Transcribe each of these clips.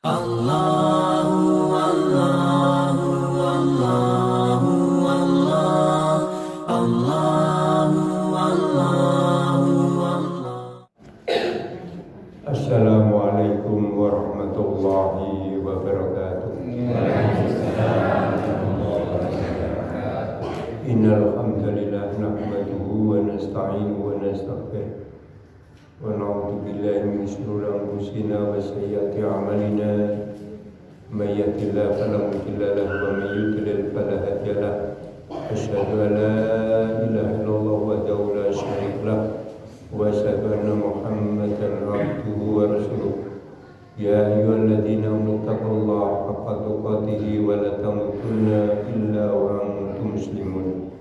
Allahu Allahu Allahu Allah Allahu Allahu Allah. Assalamualaikum warahmatullahi wabarakatuh. Innal hamdalillah nahmaduhu wa nasta'inuhu wa nastaghfiruh wa na'udzu billahi min shururi anfusina wa sayyiati a'malina. May yahdihillahu fala mudilla lahu wa may yudlil fala hadiya lahu. Asyhadu an la ilaha illallah wahdahu la syarika lahu wa asyhadu anna Muhammadan abduhu wa rasuluh. Ya ayyuhalladzina amanu taqullaha haqqa tuqatih wa la tamutunna illa wa antum muslimun.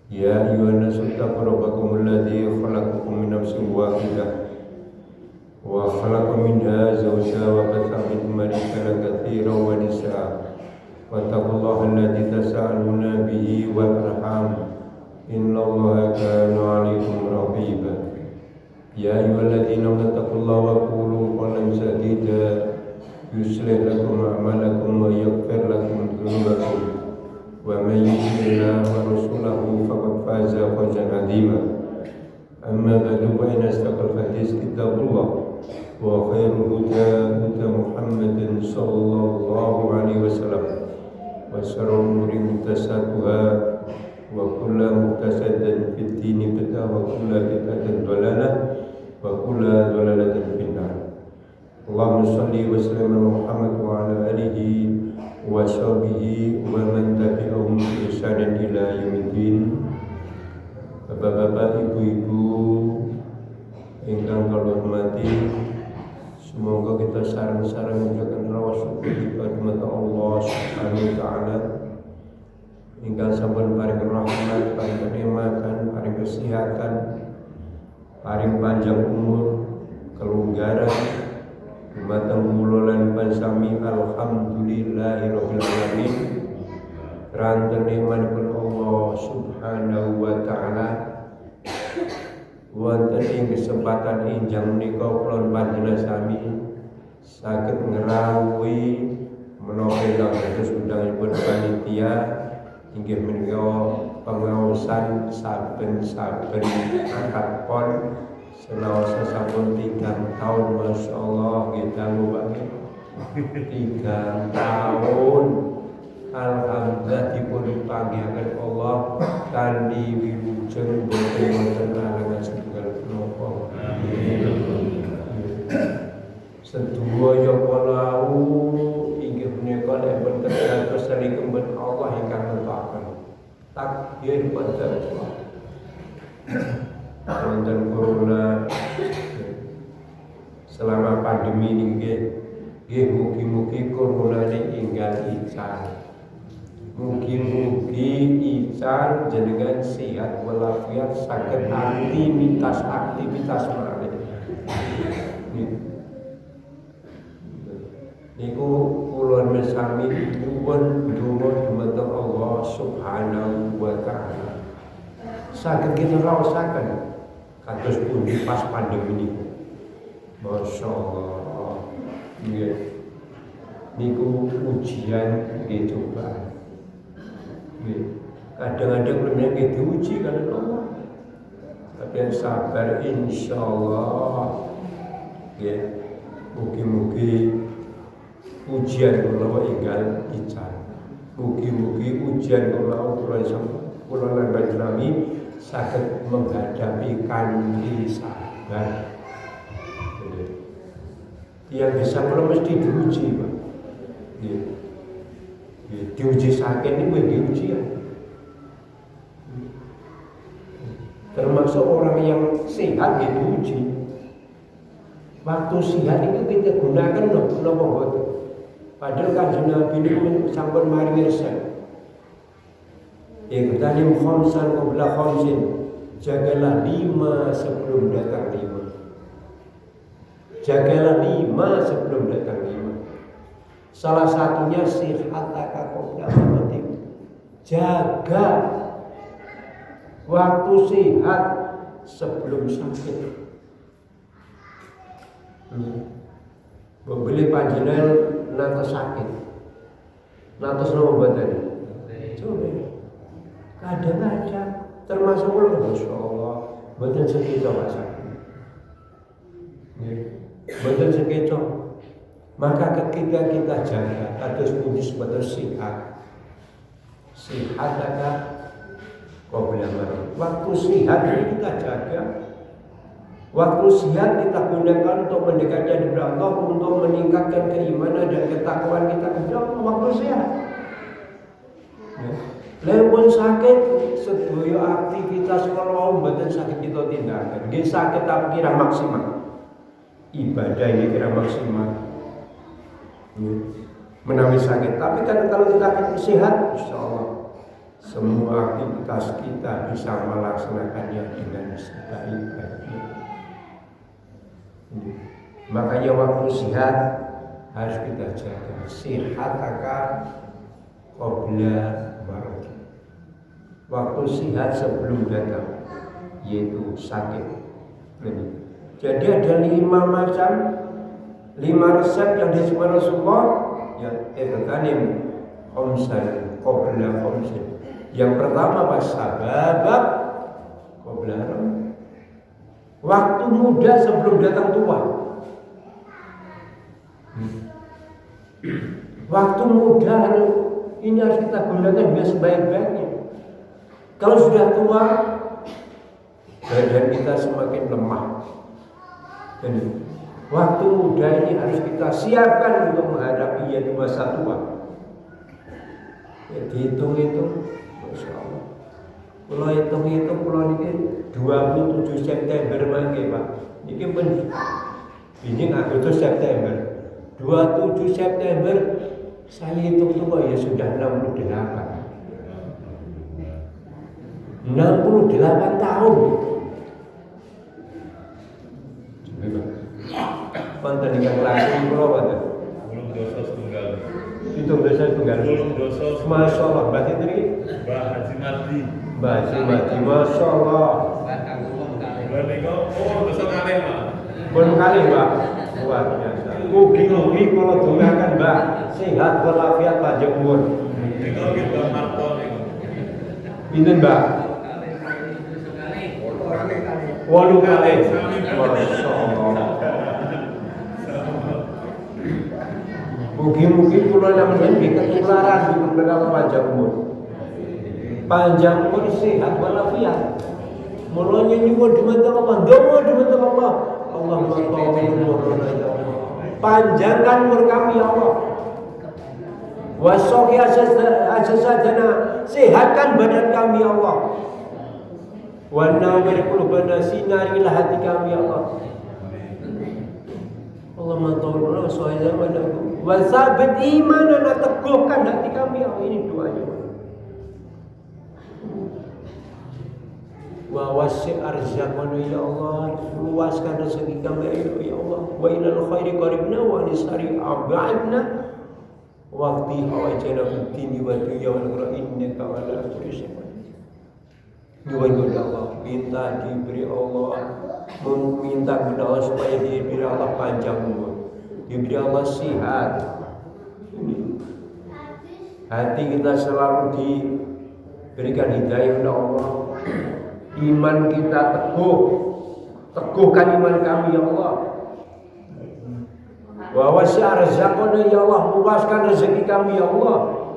Ya ayyuhan nasu taqu rabbakum alladzi khalaqakum min nafsin wahidah wa khalaqa minha zawjaha wa batha minhuma rijalan katsiran wa nisaa. Wattaqullaha alladzi tasaaluna bihi wal arham innallaha kana 'alaykum raqiba. Ya ayyuhalladzina amanu taqullaha wa qulu qawlan sadida yuslih lakum a'malakum wa yaghfir lakum dhunubakum. Wa may yuti'illah wa rasulahu faqad faza fawzan 'azima. Amma ba'du fa inna asdaqal hadits kitabullah wa khairul huda huda Muhammadin sallallahu alaihi wasallam wa syarrul umuri muhdatsatuha wa kullu muhdatsatin fid dini bid'ah wa kullu bid'atin dhalalah wa kullu dhalalatin finnar. Allahumma shalli wa sallim ala Muhammad wa ala alihi wa sahbihi wa man tabi'ahum bi ihsanin ila yaumiddin. Bapak-bapak, ibu-ibu ingkang kula hormati, semoga kita sareng-sareng menjaga rawa syukur kepada Allah Subhanahu wa taala ingkang sampun paring rahmat, paring kenikmatan, paring kesehatan, paring panjang umur, kelonggaran dumateng kula lan pansami. Alhamdulillahirabbil alamin. Ranten nikmatipun Allah Subhanahu wa taala wonten ing kesempatan enjang menika kula panjenengan sami saged ngrawuhi menapa dados undangipun panitia inggih menika pengaosan saben-saben akad pon selawase sampun 3 tahun. Masyaallah kita ngubah 3 tahun. Alhamdulillah dipun panggihaken Allah kanthi wilujeng boten wonten halangan setunggal menapa. Sedaya kala inggih menika nek boten kados saringipun Allah ingkang netapaken takdir pada wonten corona selama pandemi nggih mugi-mugi corona ini inggal ical. Mugi-mugi ical jenengan sehat walafiat saged aktivitas malih. Niku kula mesami nyuwun donga dumateng Allah Subhanahu wa taala. Saged kita raosaken kados pundi pas pandemi niku. Masyaallah. Nggih. Niku ujian nggih cobaan. Kadang-kadang benar kita diuji kan Allah, tapi yang sabar insyaallah. Ya, mugi-mugi ujian kula inggal ical. Mugi-mugi ujian kula lan panjenengan saged menghadapi kanthi sabar. Yang bisa kula mesti diuji, Pak. Diuji sakit ini diuji ya. Termasuk orang yang sehat diuji. Waktu sehat itu kita gunakan nopo boten. Padahal Kanjeng Nabi ini sampun maringi resep. Iqtanim khamsan qabla khamsin. Jagalah 5 sebelum datang 5. Jagalah 5 sebelum datang 5. Salah satunya sihataka qabla mautik. Jaga waktu sehat sebelum sakit. Membeli panjenengan nanti sakit, nanti nopo badan. Coba, kadang-kadang termasuk kalau Masya Allah, badan sekitar sakit, badan sekitar. Maka ketika kita jaga, harus putus betul sehat, ada kau bilang waktu sehat ini kita jaga. Waktu siang kita gunakan untuk mendekatkan kepada Allah, untuk meningkatkan keimanan dan ketakwaan kita kepada Allah. Waktu sehat. Lamun sakit, sedaya aktivitas kalau badan sakit kita tindakan. Nggih sakit tapi kira maksimal. Ibadah ini kira maksimal. Menawi sakit. Tapi kan kalau kita sehat, insya Allah semua aktivitas kita bisa melaksanakannya dengan sebaik-baiknya. Makanya waktu sehat harus kita jaga. Sehat akan qabla marad. Waktu sehat sebelum datang, yaitu sakit. Jadi ada 5 macam, 5 resep yang disebut Rasulullah. Ya, ibtanim khamsan qabla khamsin. Yang pertama wasabab qabla haram. Waktu muda sebelum datang tua. Waktu muda ini harus kita gunakan dengan sebaik-baiknya. Kalau sudah tua, badan kita semakin lemah. Dan waktu muda ini harus kita siapkan untuk menghadapi yaitu masa tua. Ya, dihitung-hitung, Masya Allah. Kalau hitung-hitung, kalau ini 27 September mangke Pak. Ini pun ini Agustus September. 27 September saya hitung tuh ya sudah 68. 68 tahun. Konten ingkang langkung kula wonten. Belum dosa tunggal. Itu dosa tunggal. Belum dosa. Masya Allah, berarti tadi Mbah Haji Madi. Mbah Haji Madi, Masya Allah. Oh, dosa kalih, Pak. Pun kali Mbak, luar biasa. Mugi-mugi kalau dongakan Mbak, sehat walafiat panjang umur. Niku kita marto niku. Pinten Mbak? 8 kali. Masya Allah. Mugi-mugi kula namanya ketularan di beberapa panjang umur. Panjang umur sehat walafiat. Mulanya nyuwun dhumateng Allah, ndonga dhumateng Allah. Allahumma tawwil umurana ya Allah. Panjangkan umur kami ya Allah. Wasoki asasana, sehatkan badan kami ya Allah. Wa nawwir qulubana, sinarilah hati kami ya Allah. Allahumma tawwil umurana wa sabit imanana, teguhkan hati kami ya Allah. Ini doanya. Wa wasi' arzaqana ya Allah, luaskan rezeki kami ya Allah. Wa ilal khairi qaribna wa nisari abadna waqti hawajana fid dini wa dunya wal akhirah innaka ala kulli syai'in qadir. Nyuwun ya Allah, minta diberi Allah, meminta kepada Allah supaya diberi Allah panjang umur, diberi Allah sehat. Hati kita selalu diberikan hidayah oleh Allah. Iman kita teguh, teguhkan iman kami ya Allah. Wa wasi' arzaqana ya Allah, luaskan rezeki kami ya Allah.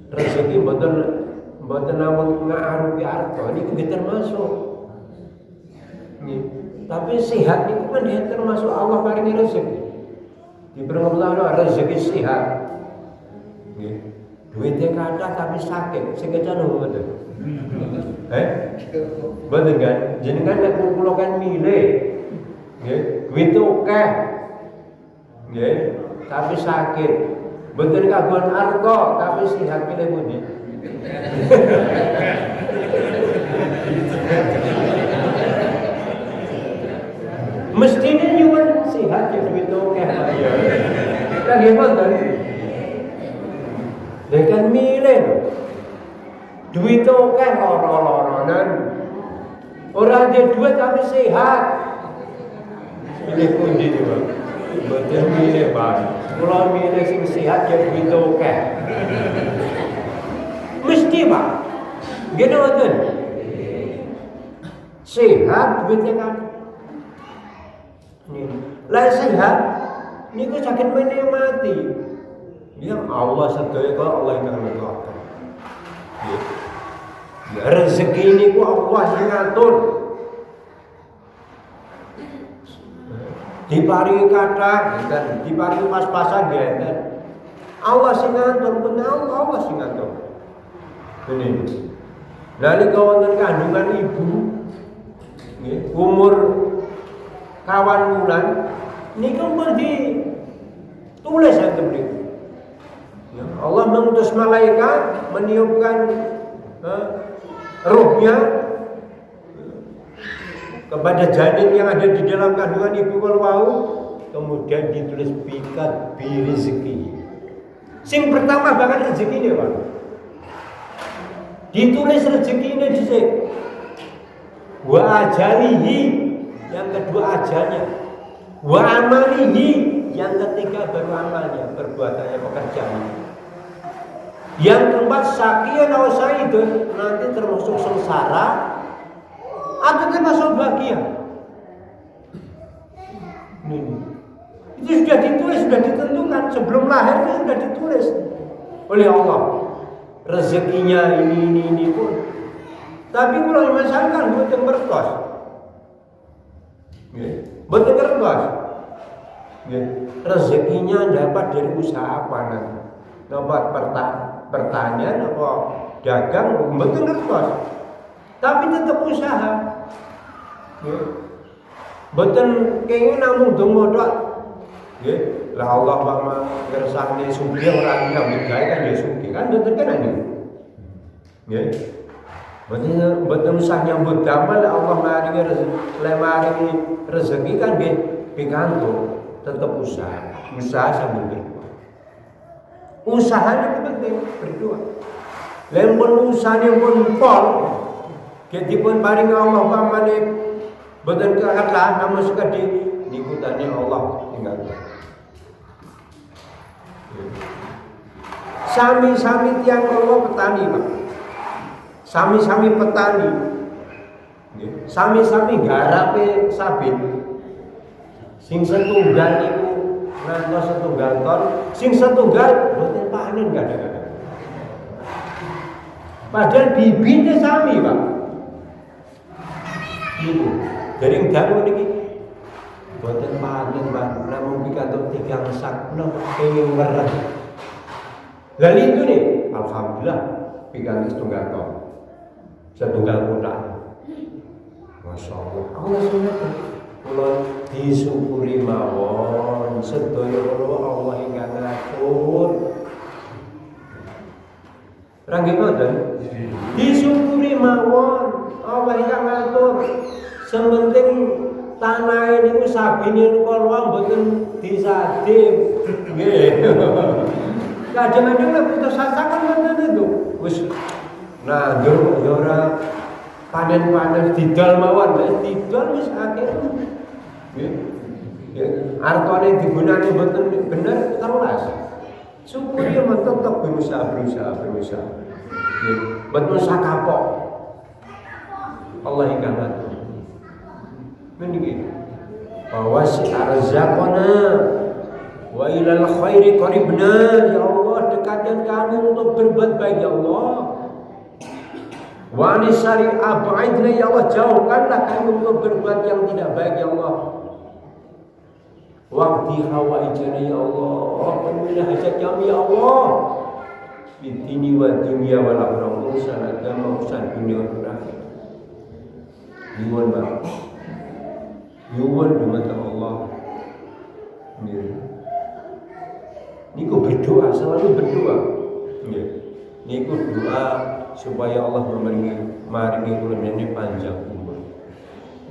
Rezeki mboten namung ngarupi harta niku termasuk. Tapi sehat niku kan termasuk Allah paringi rezeki. Diberi Allah rezeki sehat. Nggih. Duitnya kathah tapi sakit, sing kecana mboten. Mboten kan? Jenengan nek kula kan milih. Nggih, duit akeh. Nggih, tapi sakit. Mboten kagungan harta tapi sehat pilih pundi? Mestine nyuwun sehat ya duit akeh. Lah nggih mboten. Dengan milih duit akeh loro-loronan. Ora ada duit tapi sehat. Pilih pundi coba. Mboten milih, Pak. Kula milih sing sehat ya begitu akeh. Mesti, Pak. Nggih mboten? Sehat duitnya kan. Lah sehat niku saged menikmati. Ya Allah sedaya kok Allah ingkang ngatur. Nggih. Ya rezeki niku Allah sing ngatur. Diparingi kathah, ngeten, diparingi pas-pasan ngeten. Allah sing ngatur, bener Allah sing ngatur. Ini. Nalika wonten kandungan ibu, nggih, umur kawan wulan niku pun ditulis enten mriku. Ya, Allah mengutus malaikat meniupkan ruhnya kepada janin yang ada di dalam kandungan ibu kalau kemudian ditulis bikat birizki. Sing pertama bahkan rezeki ini, Pak. Ditulis rezeki ini dhisik. Wa ajalihi, yang kedua ajalnya. Wa amalihi, yang ketiga baru amalnya, perbuatannya, pekerjaan. Yang keempat sakian aw saidun, nanti termasuk sengsara atau termasuk bahagia. Itu sudah ditulis, sudah ditentukan sebelum lahir, itu sudah ditulis oleh Allah. Rezekinya ini pun. Tapi kalau misalkan boten kertas, boten kertas, rezekinya dapat dari usaha apa nanti? Dapat pertanian apa dagang, boten kertas. Tapi tetap usaha. Boten kenging namung donga tok. Nggih, lah Allah mama kersane sugih ora nyambut gawe kan ya sugih kan boten kan nggih. Nggih. Boten usah nyambut damel Allah maringi rezeki kan nggih pikantuk, tetap usaha. Usaha sambil berdoa. Usaha itu penting, berdoa. Lempun usahane pun pol. Ketipun paring Allah pamane boten kathah namun sekadi niku tane Allah ingat. Sami-sami tiyang Allah petani, Pak. Sami-sami petani. Nggih, sami-sami garape sawit. Sing setunggal niku ngantos setunggal ton, sing setunggal boten panen kadang-kadang. Padahal bibite sami, Pak. Ibu, dari dalu niki boten panen, Pak. Namung pikantuk 3 sak, pengen ngeret. Lalu itu nih, alhamdulillah pikantuk setunggal ton. Setunggal kotak. Masya Allah. Allah sunatan. Kula disyukuri mawon sedaya kula Allah ingkang ngatur. Ranggih ngoten. Disyukuri mawon Allah ingkang ngatur. Sementing tanah niku sabine kula mboten disadip. Nggih. Kadang-kadang nek putus asa kan ngoten itu. Wis nah yo ora panen-panen didol mawon, didol wis akeh. Nggih. Ya, artane digunakake mboten bener terulas. Syukuri tetep berusaha. Nggih, mboten usah kapok. Allah ingkang ngatur. Meniki. Wa arzaqana wa ilal khairi qaribna, ya Allah dekatkan kami untuk berbuat baik ya Allah. Wa anisari ab'idna ya Allah, jauhkanlah kami untuk berbuat yang tidak baik ya Allah. Waqti hawaijana ya Allah, penuhilah hajat kami ya Allah. Bidini wa dunia wal akhirah, urusan agama, urusan dunia wal akhirat. Nyuwun Bapak. Nyuwun dumateng Allah. Niku berdoa, selalu berdoa. Niku doa supaya Allah maringi kula nene panjang umur.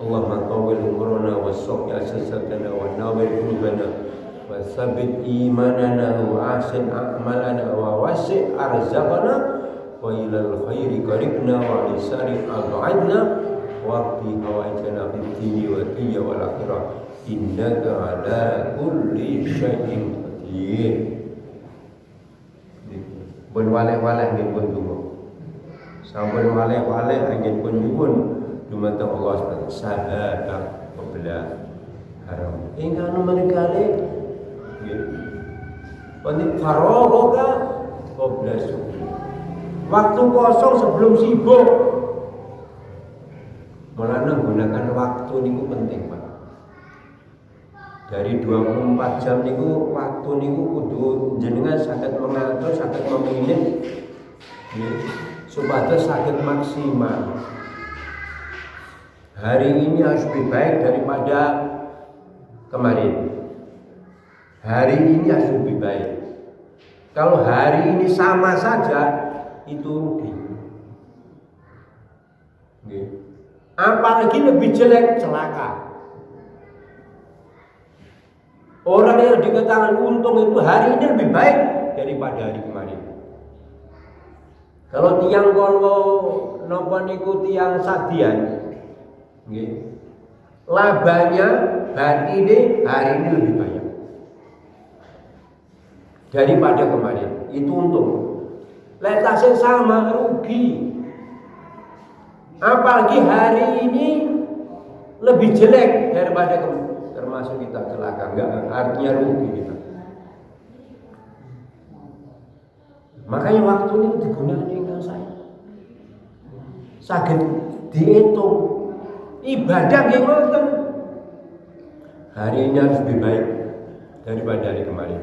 Allahumma tawil umurana wa sawwi asasatana wa nawwir qulubana wa tsabbit imanana wa ahsin a'malana wa wasi' arzaqana wa ilal khairi qaribna wa lisari ab'adna wa qi hawaijana fid dini wa dunya wal akhirah innaka ala kulli syai'in qadir. Pun waleh-waleh nggih pun donga. Sampun waleh-waleh angin pun nyuwun dumateng Allah SWT sahadah qabla haram. Ingkang menikali nggih. Pun faragha qabla subuh. Waktu kosong sebelum sibuk. Mulane menggunakan waktu niku penting, Pak. Dari 24 jam niku waktu niku kudu jenengan saged mengatur, saged memilih supaya saged maksimal. Hari ini harus lebih baik daripada kemarin. Hari ini harus lebih baik. Kalau hari ini sama saja itu rugi. Apalagi lebih jelek, celaka. Orang yang dikatakan untung itu hari ini lebih baik daripada hari kemarin. Kalau tiang kono napa niku tiang sadian, nggih. Labanya batine hari ini lebih banyak daripada kemarin. Itu untung. Letasnya sama, rugi. Apalagi hari ini lebih jelek daripada kemarin. Termasuk kita celaka, enggak artinya rugi kita. Makanya waktu ini digunakan dengan saya. Saged dihitung ibadah yang ngoten. Hari ini harus lebih baik daripada hari kemarin.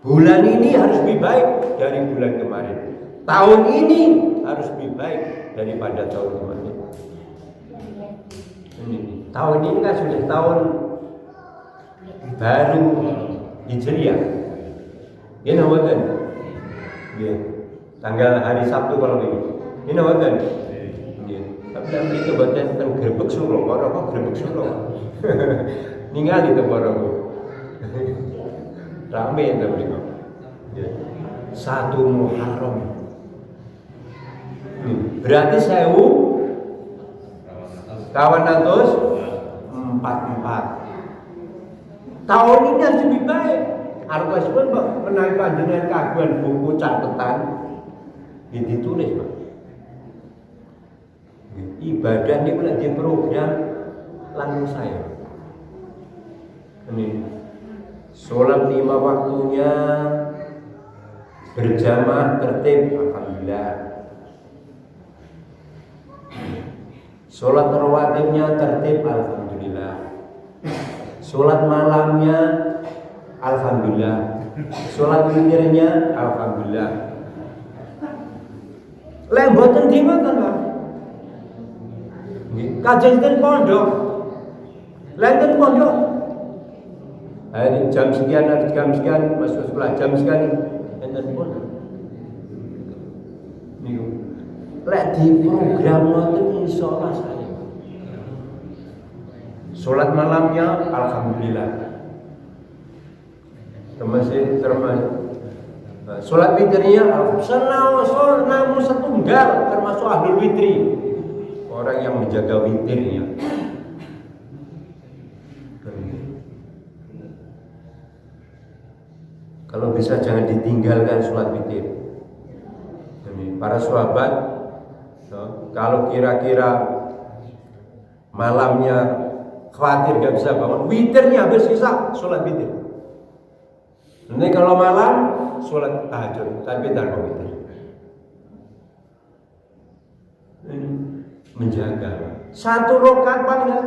Bulan ini harus lebih baik dari bulan kemarin. Tahun ini harus lebih baik daripada tahun kemarin. Tahun ini kan sudah tahun baru Hijriah. Ini namanya tanggal hari Sabtu kalau ini namanya. Tapi nanti itu bagian tentang gerbek Suro, orang kok gerbek Suro. Ningali itu orang. Rame tapi kok. 1 Muharram. Berarti 1444. Tahun ini harus lebih baik. Arwahipun menawi panjenengan kagungan buku catatan ditulis, Pak. Ibadah ini mulai diprogram langsung saya. Ini sholat 5 waktunya berjamaah tertib, alhamdulillah. Sholat rawatibnya tertib, alhamdulillah. Sholat malamnya, alhamdulillah. Sholat witirnya, alhamdulillah. Lek mboten dimakan, Pak. Kajengan pondok. Lenten pondok. Hari jam sekian, masuk sekolah jam sekian, lenten pondok. Niku. Lek di program ngoten insyaallah saya. Sholat malamnya, alhamdulillah. Termasuk sholat witirnya, alhamdulillah. Namun setunggal termasuk ahlul witri. Orang yang menjaga witirnya. Kalau bisa jangan ditinggalkan sholat witir. Para sahabat, kalau kira-kira malamnya khawatir gak bisa bangun, witirnya habis sisa sholat witir. Ini kalau malam sholat tahajud, tapi tanpa witir. Menjaga 1 rakaat paling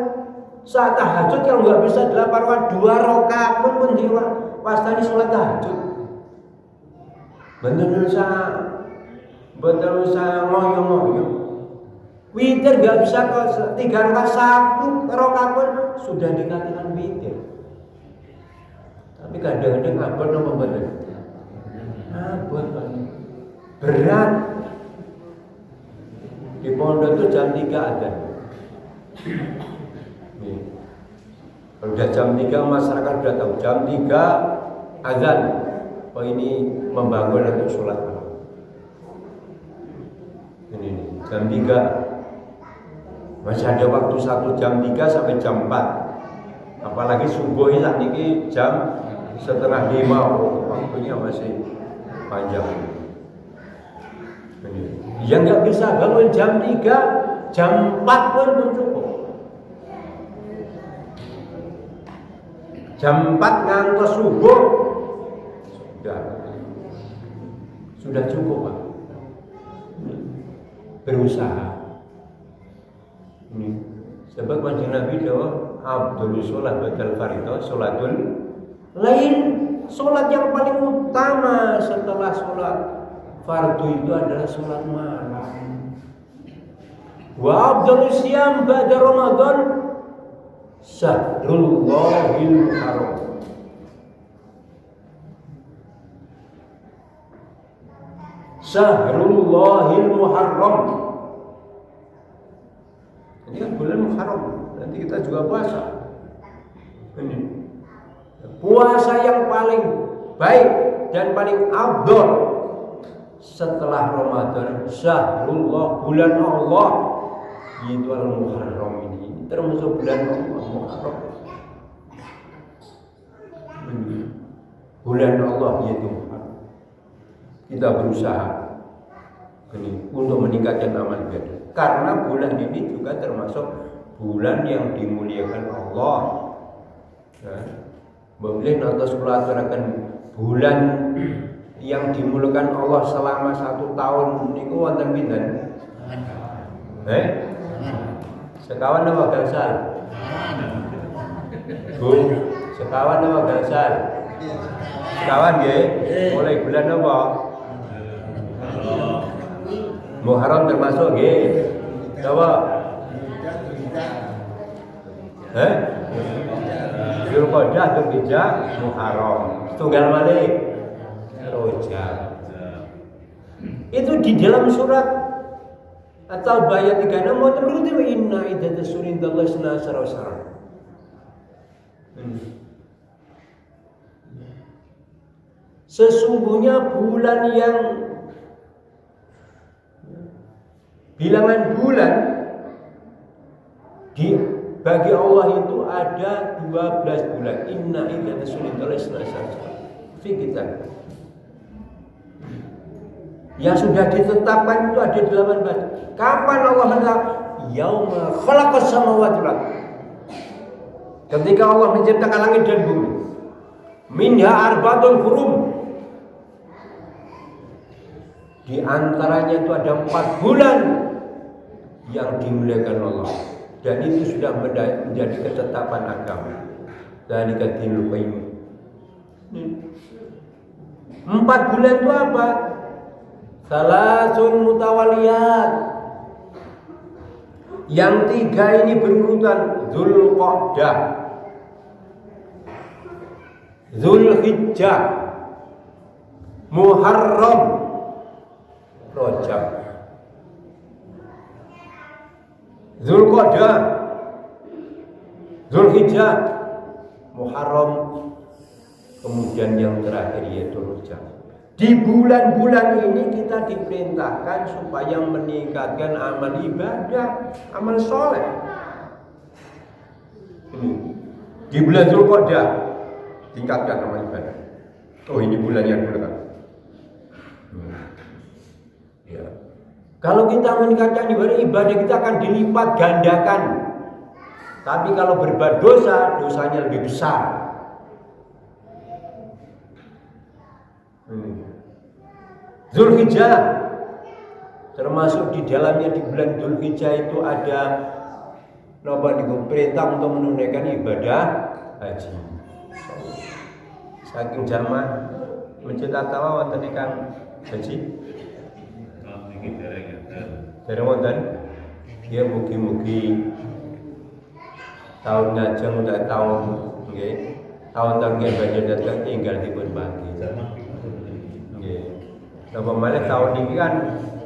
saat tahajud kalau nggak bisa 8 rakaat 2 rakaat pun jiwa pasti sholat tahajud. Bener usah ngoyo-ngoyo. Witir nggak bisa kok 3 rakaat 1 rakaat pun sudah dikatakan witir. Tapi kadang-kadang abot apa bener? Abot berat. Di pondok itu jam 3 ada. Kalau udah jam 3 masyarakat sudah tahu jam 3 azan. Oh ini membangun untuk sholat malam. Ini jam 3. Masih ada waktu 1 jam 3 sampai jam 4. Apalagi subuh saat ini jam 4:30, waktunya masih panjang. Yang nggak bisa bangun jam 3, jam 4 pun cukup. Jam 4 ngantos subuh sudah cukup, Pak. Berusaha. Sebab kanjeng Nabi dawuh Abdul sholat batal fardhu sholatul lain. Sholat yang paling utama setelah sholat fardu itu adalah sholat malam. Wa abdul siyam ba'da Ramadan Syahrullahil Muharram. Syahrullahil Muharram. Ini kan bulan Muharram. Nanti kita juga puasa. Ini puasa yang paling baik dan paling afdal setelah Ramadan. Syahrullah, bulan Allah, yaitu Al-Muharram ini. Termasuk bulan Allah, Muharram. Bulan Allah yaitu Muharram. Kita berusaha ini untuk meningkatkan amal ibadah. Karena bulan ini juga termasuk bulan yang dimuliakan Allah. Boleh nanti akan bulan yang dimuliakan Allah selama 1 tahun niku wonten pinten? Sekawan apa gangsal? Bu, sekawan apa gangsal? Sekawan nggih. Mulai bulan apa? Muharram termasuk nggih. Coba. Dzulqa'dah, Dzulhijjah, Muharram. Tunggal malih Rajab. Itu di dalam surat atau ayat 36 wa tabiru inna iddatas surin dallahi sunasara wasara. Sesungguhnya bulan yang bilangan bulan bagi Allah itu ada 12 bulan. Inna iddatas surin dallahi sunasara wasara. Fi kitab. Yang sudah ditetapkan itu ada 18. Kapan Allah menetapkan? Yauma khalaqas samawati wal ardh. Ketika Allah menciptakan langit dan bumi. Minha arba'atun hurum. Di antaranya itu ada 4 bulan yang dimuliakan Allah. Dan itu sudah menjadi ketetapan agama. Dzalika dinul qayyim. 4 bulan itu apa? Salasun mutawaliyat. Yang 3 ini berurutan: Dzulqa'dah, Dzulhijjah, Muharram, Rajab. Dzulqa'dah, Dzulhijjah, Muharram, kemudian yang terakhir yaitu Rajab. Di bulan-bulan ini kita diperintahkan supaya meningkatkan amal ibadah, amal soleh. Di bulan Dzulqa'dah tingkatkan amal ibadah. Oh, ini bulan yang berkah. Ya. Kalau kita meningkatkan ibadah kita akan dilipat gandakan. Tapi kalau berbuat dosa, dosanya lebih besar. Dzulhijjah, termasuk di dalamnya di bulan Dzulhijjah itu ada perintah untuk menunaikan ibadah haji. Saking jamaah masjid Atawa wonten ingkang haji. Dereng wonten. Ya mugi-mugi tahun ngajeng udah tahun nggih. Tahun-tahun nggih badhe dateng tinggal dipun bagi. Napa malih tahun ini kan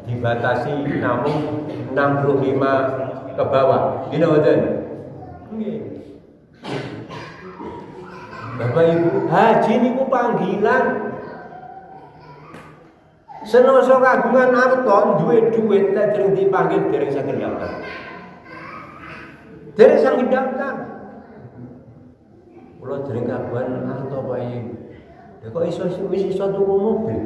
dibatasi namun 65 ke bawah. Gini mboten? Nggih. Bapak Ibu, haji niku panggilan. Senoso kagungan arta duwe dhuwit nek dereng dipanggil dereng saged daftar. Dereng saged daftar. kula dereng kagungan harta Pak Yai. Ya kok wis iso tuku mobil.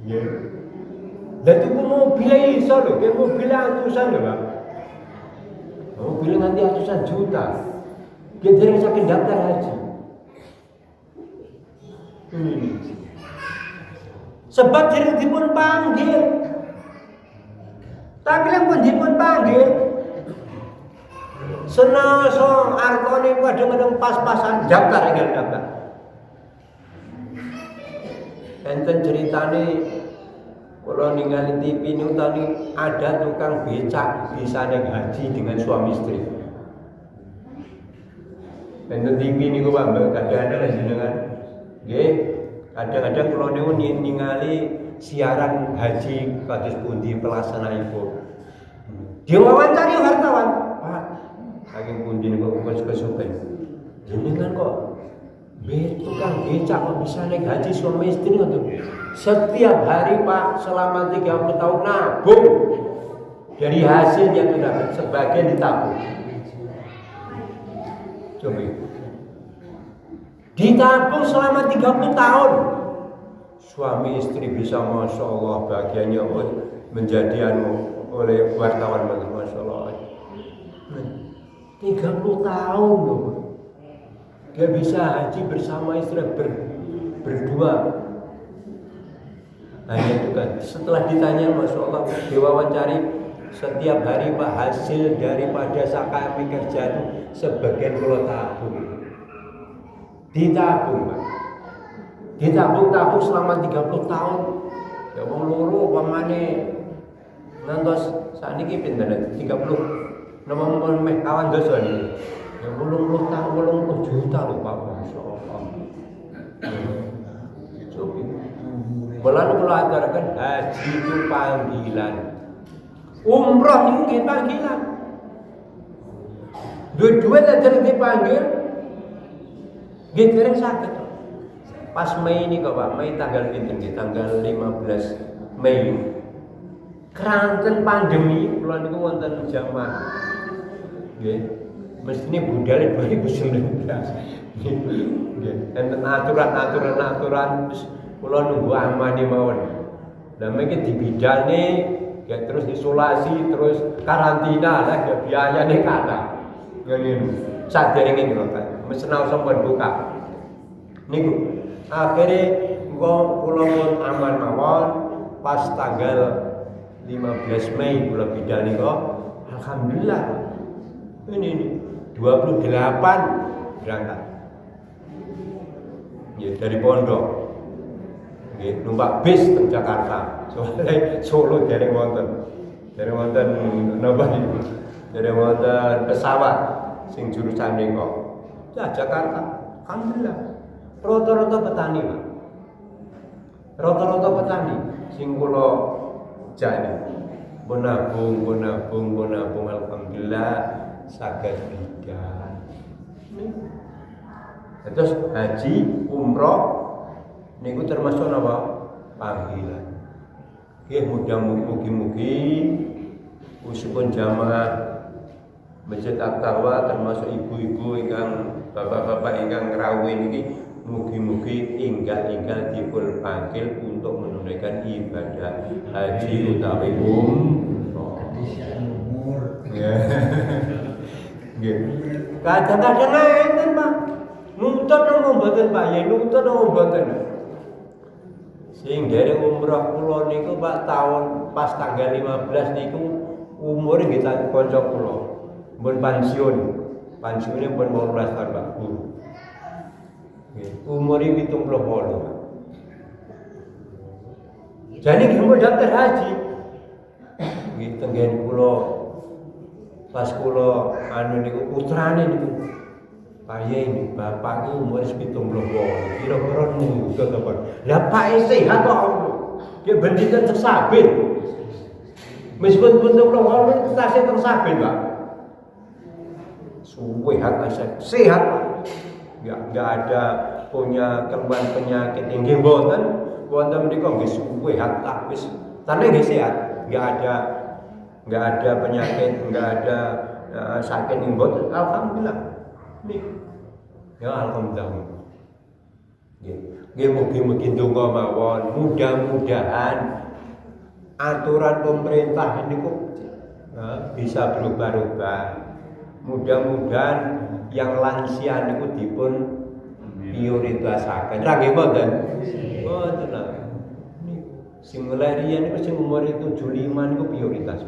Ya. Lah tuku mobil iso lho, kayak mobil atusan lho, Pak. Mobil nganti atusan juta. Dia dereng saking daftar haji. Sebab dereng dipun panggil. Tapi lek pun dipun panggil senasa arkone kadang-kadang pas-pasan daftar ingkang daftar. Enten ceritane kalau ningali TV ini tadi ada tukang becak bisa naik haji dengan suami istri. Enten TV ini kok Pak, kadang-kadang lah jenengan. Nggih, kadang-kadang kalau niku ningali siaran haji kados pundi pelaksanaipun. Diwawancari wartawan, Pak, saking pundi niku kok kesupen. Jenengan kok tukang becak kok bisa naik haji suami istri ngoten. Setiap hari Pak selama 30 tahun nabung. Dari hasil yang didapat sebagian ditabung. Coba. Ditabung selama 30 tahun. Suami istri bisa Masya Allah bagiannya menjadi oleh wartawan Masya Allah. 30 tahun loh. Dia bisa haji bersama istri berdua. Hanya itu kan. Setelah ditanya Masya Allah diwawancari setiap hari Pak hasil daripada kami kerja itu sebagian kalau tabung. Ditabung Pak. Ditabung selama 30 tahun. Ya wong loro pamane ngantos sakniki pinten 30 nomor meh kawan dosa niki. Ya 80 tahun 80 juta lho Pak masyaallah. Coba. Bulan kula aturaken haji itu panggilan. Umroh niku nggih panggilan. Dua-dua dereng dipanggil nggih dereng saged. Pas Mei ini kok Pak, Mei tanggal pinten nggih? Tanggal 15 Mei. Keranten pandemi kula niku wonten jamaah. Nggih. Mestine budal 2019. Nggih. Enten aturan wis kula nunggu amane mawon. Lah mengki dibidalne ya terus isolasi terus karantina lah ya biayane kathah. Ngene. Saderenge ngrotan. Mesna sampun buka. Niku akhirnya kula pun aman mawon pas tanggal 15 Mei kula bidal niku alhamdulillah. Ini 28 berangkat. Ya dari pondok. Nggih, numpak bis ke Jakarta. Soale Solo dereng wonten. Dereng wonten napa niku? Dereng wonten pesawat sing jurusan niku. Ya Jakarta. Alhamdulillah. Rata-rata petani, Pak. Rata-rata petani sing kula jane. Menabung alhamdulillah saged bidal. Terus haji, umroh niku termasuk apa? Panggilan. Nggih mugi-mugi usupun jamaah Masjid At-Taqwa termasuk ibu-ibu ingkang bapak-bapak ingkang ngrawuh niki mugi-mugi inggal dipun panggil untuk menunaikan ibadah haji utawi umroh. Nggih. Kadang-kadang enten Pak. Nuntut nang mboten Pak, ya nuntut nang mboten. Sing dereng umroh kula niku Pak tahun pas tanggal 15 niku umur nggih kanca kula. Mun pensiun. Pensiune pun 18 tahun Pak. Umur 78. Jadi nggih daftar haji. Nggih tenggen kula pas kula anu niku putrane niku. Pak Yai bapak ku umur 78. Kira-kira muda to Pak. Lah Pak sehat kok. Dia bendikan tersabit. Meskipun pun 78 tasih tersabit Pak. Sehat Pak. Enggak ada punya keluhan penyakit inggih mboten menika nggih sehat tak wis tane nggih sehat enggak ada penyakit enggak ada sakit ning mboten alhamdulillah. Nih. Ya alhamdulillah. Nggih mugi-mugi donga mawon, mudah-mudahan aturan pemerintah ini kok bisa berubah-ubah. Mudah-mudahan yang lansia niku dipun prioritasaken. Ra nggih mboten? Mboten lah. Sing mulai riyen niku sing umur 75 niku prioritas.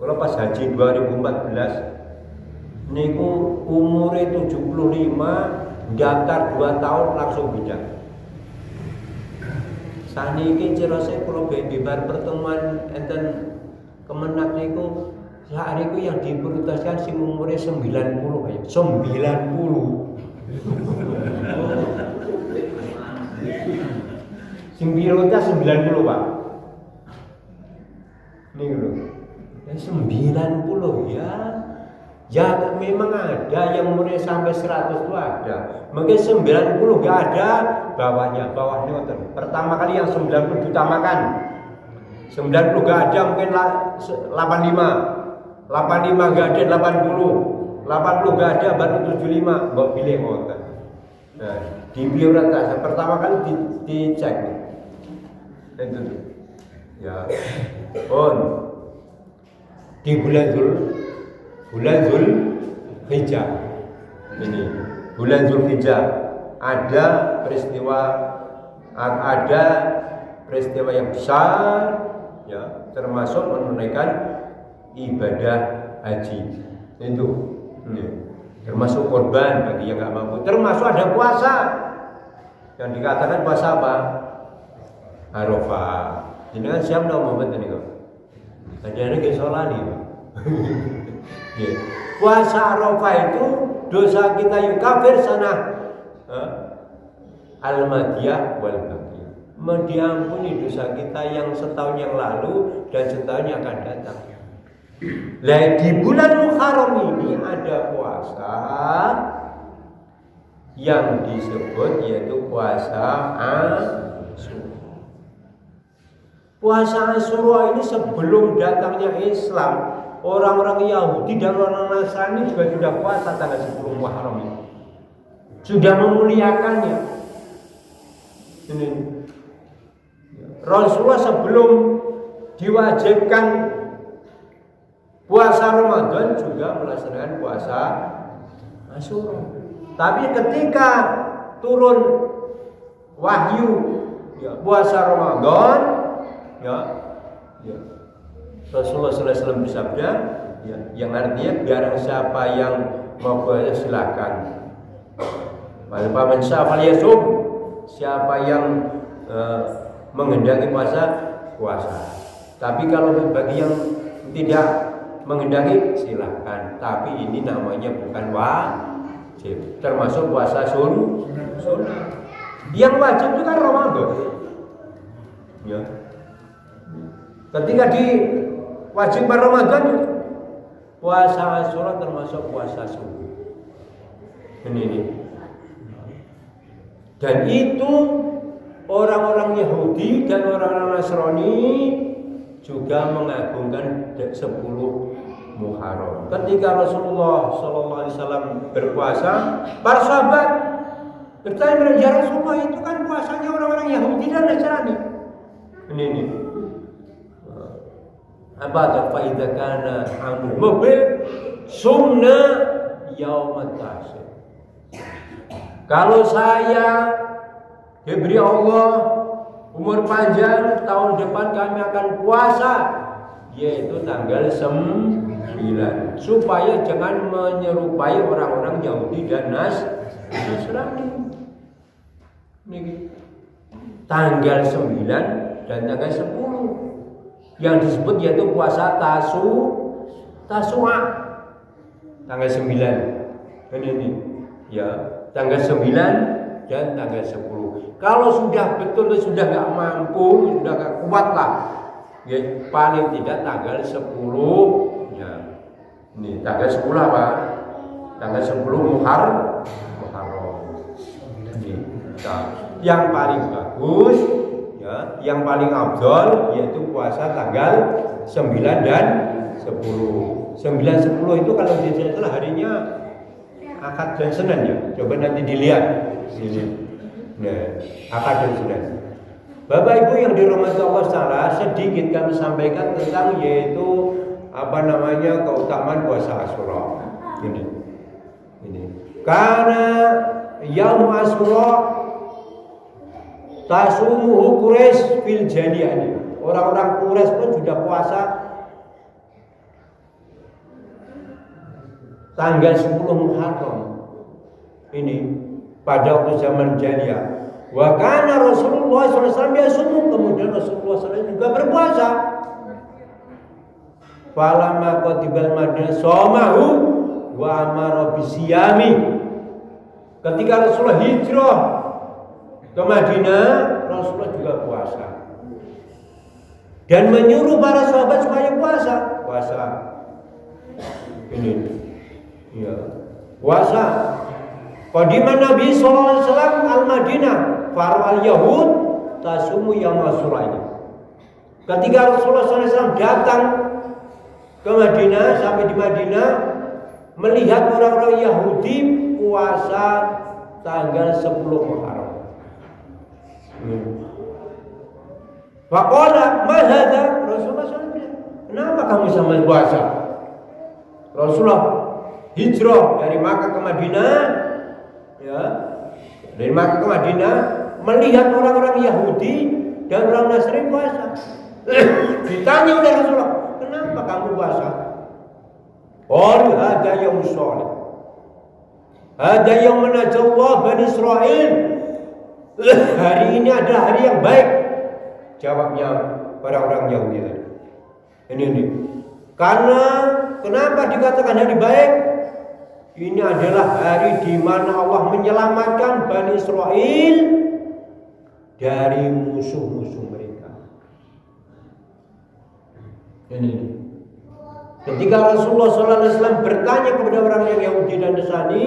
Kalau pas haji 2014 niku umur 75 daftar 2 tahun langsung bidang. Saniki cirose kula bebar pertemuan enten Kemenak niku saat niku yang diprioritaskan sing umure 90 ayo 90. Sing prioritas 90, Pak. Niku lho. 90 ya. Ya memang ada yang umurnya sampai 100 itu ada. Mungkin 90 enggak ada bawahnya ngoten. Pertama kali yang 90 diutamakan. 90 enggak ada mungkin 85. 85 enggak ada 80. 80 enggak ada baru 75. Mbok pilih ngoten. Nah, di prioritas pertama kali dicek. Itu. Ya. Di bulan Zulhijjah ini bulan Zulhijjah ada peristiwa yang besar ya termasuk menunaikan ibadah haji itu ya. Termasuk korban bagi yang nggak mampu termasuk ada puasa yang dikatakan puasa apa Arafah ini kan siap dong momen ini kok ada ke solani ya. Puasa Arafah itu dosa kita yang kafir sana al-madiyah wal baqiyah diampuni dosa kita yang setahun yang lalu dan setahun yang akan datang. Lah di bulan Muharram ini ada puasa yang disebut yaitu puasa Asyura. Puasa Asyura ini sebelum datangnya Islam, orang-orang Yahudi dan orang Nasrani juga sudah puasa tanggal 10 Muharram ini. Sudah memuliakannya. Ini Rasulullah sebelum diwajibkan puasa Ramadan juga melaksanakan puasa Asyura. Tapi ketika turun wahyu puasa Ramadan ya Rasulullah SAW bersabda yang artinya biar siapa yang mau puasa silakan. Paman syafal yasum siapa yang menghendaki puasa. Tapi kalau bagi yang tidak menghendaki silakan. Tapi ini namanya bukan wajib. Termasuk puasa sunnah. Yang wajib itu kan Ramadan. Ya. Ketika diwajibkan Ramadan puasa Asyura termasuk puasa sunnah. Ini. Dan itu orang-orang Yahudi dan orang-orang Nasrani juga mengagungkan 10 Muharram. Ketika Rasulullah SAW berpuasa, para sahabat bertanya, ya Rasulullah itu kan puasanya orang-orang Yahudi dan Nasrani. Ini. Apa faida kana amul mobil sumna yaumat tasy. Kalau saya diberi Allah umur panjang, tahun depan kami akan puasa yaitu tanggal 9 supaya jangan menyerupai orang-orang Yahudi dan Nasrani. Ini tanggal 9 dan tanggal 10 yang disebut yaitu puasa Tasu'a tanggal 9 ini ya tanggal 9 dan tanggal 10. Kalau sudah betul sudah nggak mampu, sudah nggak kuat lah ya, paling tidak tanggal 10 ya. Ini tanggal 10 apa? Tanggal 10 Muharram. Ini yang paling bagus ya, yang paling afdol yaitu puasa tanggal 9 dan 10. 9-10 itu kalau di Jawa harinya Akad dan Senin ya. Coba nanti dilihat sini. Nah, Akad dan Senin. Bapak Ibu yang dirahmati Allah Taala, sedikit kami sampaikan tentang yaitu keutamaan puasa Asyura. Ini. Karena Yaum Asyura tasumuhu Quraisy fil Janiyah. Orang-orang Quraisy pun sudah puasa tanggal 10 Muharram. Ini pada waktu zaman Janiyah. Wa kana Rasulullah SAW yasumu, kemudian Rasulullah SAW juga berpuasa. Falamma qatibal Madinah somahu wa amara bisiyami. Ketika Rasulullah hijrah ke Madinah, Rasulullah juga puasa. Dan menyuruh para sahabat supaya puasa. Ini. Ya. Puasa. Qadiman Nabi sallallahu alaihi wasallam al-Madinah, far'al Yahud tasumu yaum Asyura. Ketika Rasulullah SAW datang ke Madinah, sampai di Madinah, melihat orang-orang Yahudi puasa tanggal 10 Muharram. Faqala ma hadza? Rasulullah SAW bilang, kenapa kamu sama puasa? Rasulullah hijrah dari Makkah ke Madinah, ya, dari Makkah ke Madinah, melihat orang-orang Yahudi dan orang Nasrani puasa. Ditanya oleh Rasulullah, kenapa kamu puasa? Qul hadza yaum shalih. Hadza yaum najallah Bani Israil. Hari ini adalah hari yang baik. Jawabnya orang-orang Yahudi tadi. Ini. Karena kenapa dikatakan hari baik? Ini adalah hari di mana Allah menyelamatkan Bani Israil dari musuh-musuh mereka. Ini. Ketika Rasulullah SAW bertanya kepada orang yang Yahudi dan Nasrani,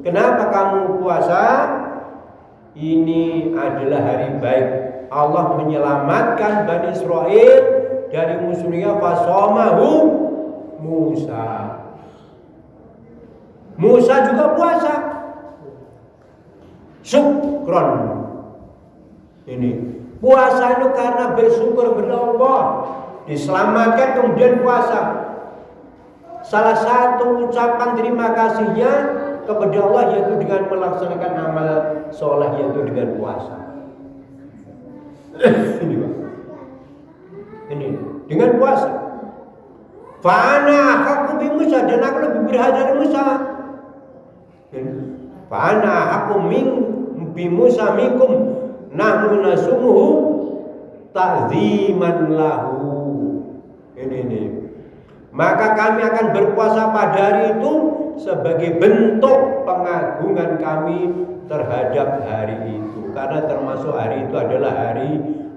kenapa kamu puasa? Ini adalah hari baik. Allah menyelamatkan Bani Israil dari musuhnya. Fasomahu Musa. Musa juga puasa. Syukron. Ini puasa itu karena bersyukur kepada Allah, diselamatkan kemudian puasa. Salah satu ucapan terima kasihnya kepada Allah yaitu dengan melaksanakan amal soleh, yaitu dengan puasa. Ini Pak. Ini dengan puasa. Fa'ana aku bi Musa, dan aku lebih berhak dari Musa. Fa'ana aku bi Musa minkum nahnu nasumuhu ta'ziman lahu. Ini. Maka kami akan berpuasa pada hari itu sebagai bentuk pengagungan kami terhadap hari itu, karena termasuk hari itu adalah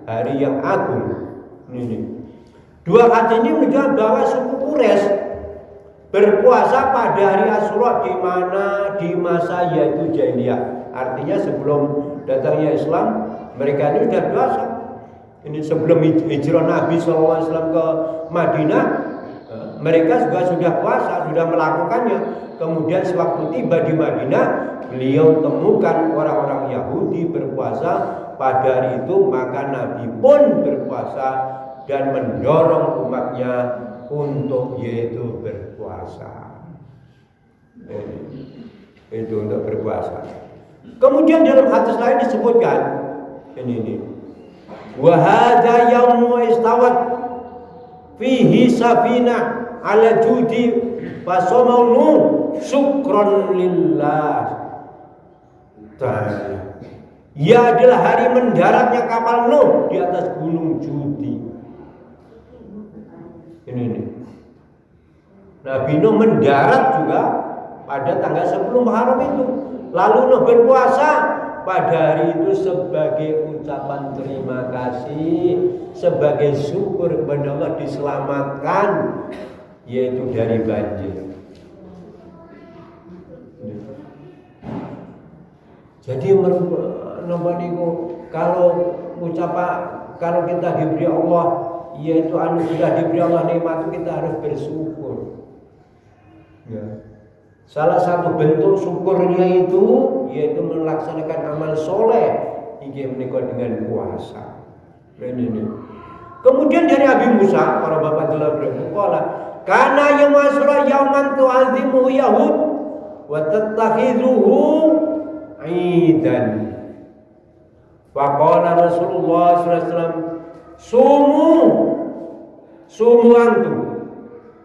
hari yang agung. Ini. Dua hadis ini menunjukkan bahwa suku Quraisy berpuasa pada hari Asyura di mana di masa yaitu Jahiliyah. Artinya sebelum datangnya Islam, mereka ini sudah puasa. Ini sebelum hijrah Nabi SAW ke Madinah, mereka juga sudah puasa, sudah melakukannya. Kemudian sewaktu tiba di Madinah, beliau temukan orang-orang Yahudi berpuasa pada hari itu, maka Nabi pun berpuasa dan mendorong umatnya untuk yaitu berpuasa. Itu untuk berpuasa. Kemudian dalam hadis lain disebutkan ini. Wa hadza yaumu istawat fihi safina ala judi fasamaunu syukron lillah ta'ala. Ia adalah hari mendaratnya kapal Nuh di atas gunung Judi. Ini. Nabi Nuh mendarat juga pada tanggal 10 Muharram itu. Lalu Nuh berpuasa pada hari itu sebagai ucapan terima kasih, sebagai syukur kepada Allah diselamatkan yaitu dari banjir. Jadi kalau kita diberi Allah, yaitu sudah diberi Allah nikmat, kita harus bersyukur. Ya. Salah satu bentuk syukurnya itu yaitu melaksanakan amal soleh inggih menika dengan puasa. Ini. Kemudian dari Abi Musa, para bapak telah berkata, "Kana yaum Asyura yauman tu'azimuhu Yahud wa tattakhidhuhu 'idan." Faqala Rasulullah sallallahu alaihi wasallam, "Sumu antum."